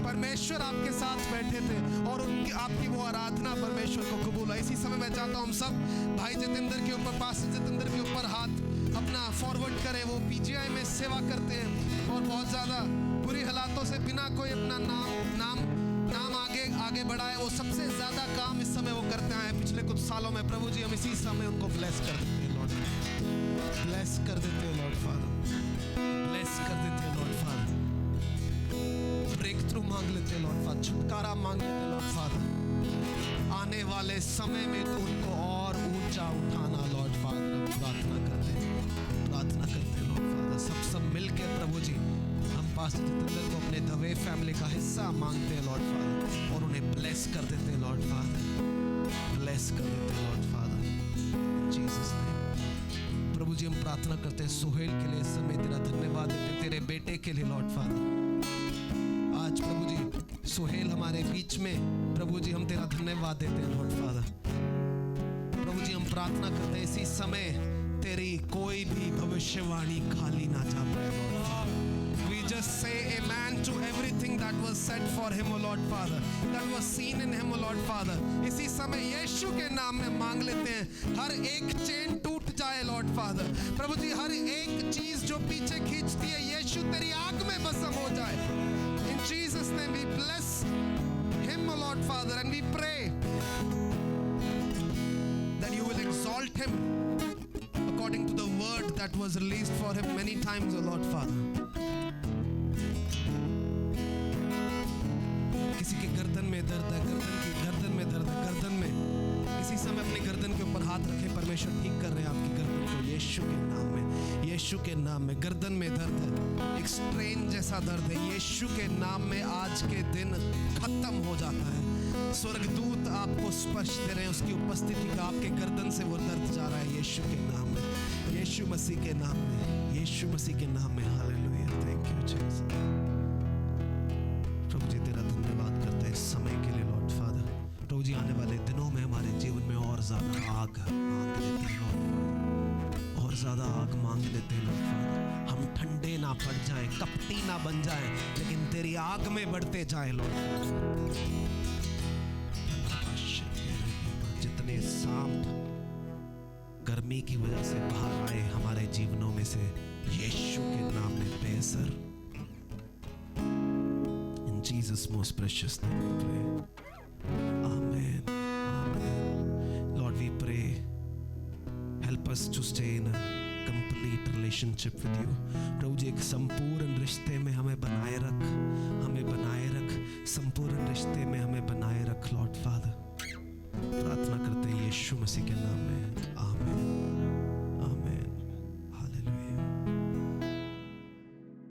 परमेश्वर आपके साथ बैठे थे और आपकी वो आराधना परमेश्वर को कबूल है। इसी समय मैं चाहता हूँ हम सब भाई जितेंद्र के ऊपर, पास्टर जितेंद्र के ऊपर हाथ अपना फॉरवर्ड करें। वो पीजीआई में सेवा करते हैं और बहुत ज़्यादा बुरी हालातों से बिना कोई अपना नाम आगे बढ़ाए, वो सबसे ज़्यादा काम इस समय वो करते हैं पिछले कुछ सालों में। प्रभु जी हम इसी समय उनको ब्लेस कर देते हैं लॉर्ड, ब्लेस कर देते हैं लॉर्ड फादर, ब्लेस कर देते हैं लॉर्ड फादर। ब्रेक थ्रू मांग लेते हैं लॉर्ड फादर, छुटकारा मांग लेते हैं लॉर्ड फादर। आने वाले समय में तो उनको और ऊंचा उठाना लॉर्ड फादर, हम प्रार्थना करते हैं लॉर्ड फादर। सब मिलकर प्रभु जी हम पास्टर जितेंद्र को अपने दवे फैमिली का हिस्सा मांगते हैं लॉर्ड फादर और उन्हें ब्लेस कर देते हैं लॉर्ड फादर, ब्लेस कर देते हैं लॉर्ड फादर जीसस नेम। प्रभु जी हम प्रार्थना करते हैं सोहेल के लिए, इस समय तेरा धन्यवाद देते हैं तेरे बेटे के लिए लॉर्ड फादर। आज प्रभु जी सोहेल हमारे बीच में, प्रभु जी हम तेरा धन्यवाद देते हैं लॉर्ड फादर। प्रभु जी हम प्रार्थना करते हैं इसी समय तेरी कोई भी भविष्यवाणी खाली ना जा पाए Lord father. We just say amen to everything that was said for him, O Lord Father, that was seen in him, O Lord Father. इसी समय यीशु के नाम में मांग लेते हैं हर एक चेन टूट जाए लॉर्ड फादर। प्रभु जी हर एक चीज जो पीछे खींचती है यीशु तेरी आग में भस्म हो जाए। In Jesus name we bless Lord Father, and we pray that you will exalt him according to the word that was released for him many times, O Lord Father. किसी के गर्दन में दर्द है, गर्दन में दर्द है, गर्दन में किसी समय अपनी गर्दन के ऊपर हाथ रखें, परमेश्वर ठीक कर रहे हैं आपकी गर्दन को यीशु के नाम में। यीशु के नाम में गर्दन में दर्द है, एक स्ट्रेन जैसा दर्द है, यीशु के नाम में आज के दिन खत्म हो जाता है। स्वर्गदूत आपको स्पर्श दे रहे हैं, उसकी उपस्थिति का आपके गर्दन से वो दर्द जा रहा है यीशु के नाम में, यीशु मसीह के नाम में, यीशु मसीह के नाम में। Hallelujah, thank you Jesus. प्रभु जी तेरा धन्यवाद करते हैं इस समय के लिए लॉर्ड फादर। प्रभु जी आने वाले दिनों में हमारे जीवन में और ज्यादा आग मांग लेते हैं लॉर्ड, और ज्यादा आग मांग लेते हैं लॉर्ड फादर। हम ठंडे ना पड़ जाएं, कपटी ना बन जाएं, लेकिन तेरी आग में बढ़ते जाएं लॉर्ड। जितने सांप गर्मी की वजह से बाहर आए हमारे जीवनों में से यीशु के नाम में बेअसर। In Jesus' most precious name we pray. Amen. Amen. Lord, we pray. Help us to stay in a complete relationship with you. प्रभु जी एक संपूर्ण रिश्ते में हमें बनाए रख, हमें बनाए रख, संपूर्ण रिश्ते में हमें बनाए रख लॉर्ड फादर। प्रार्थना करते हैं यीशु मसीह के नाम में, आमीन।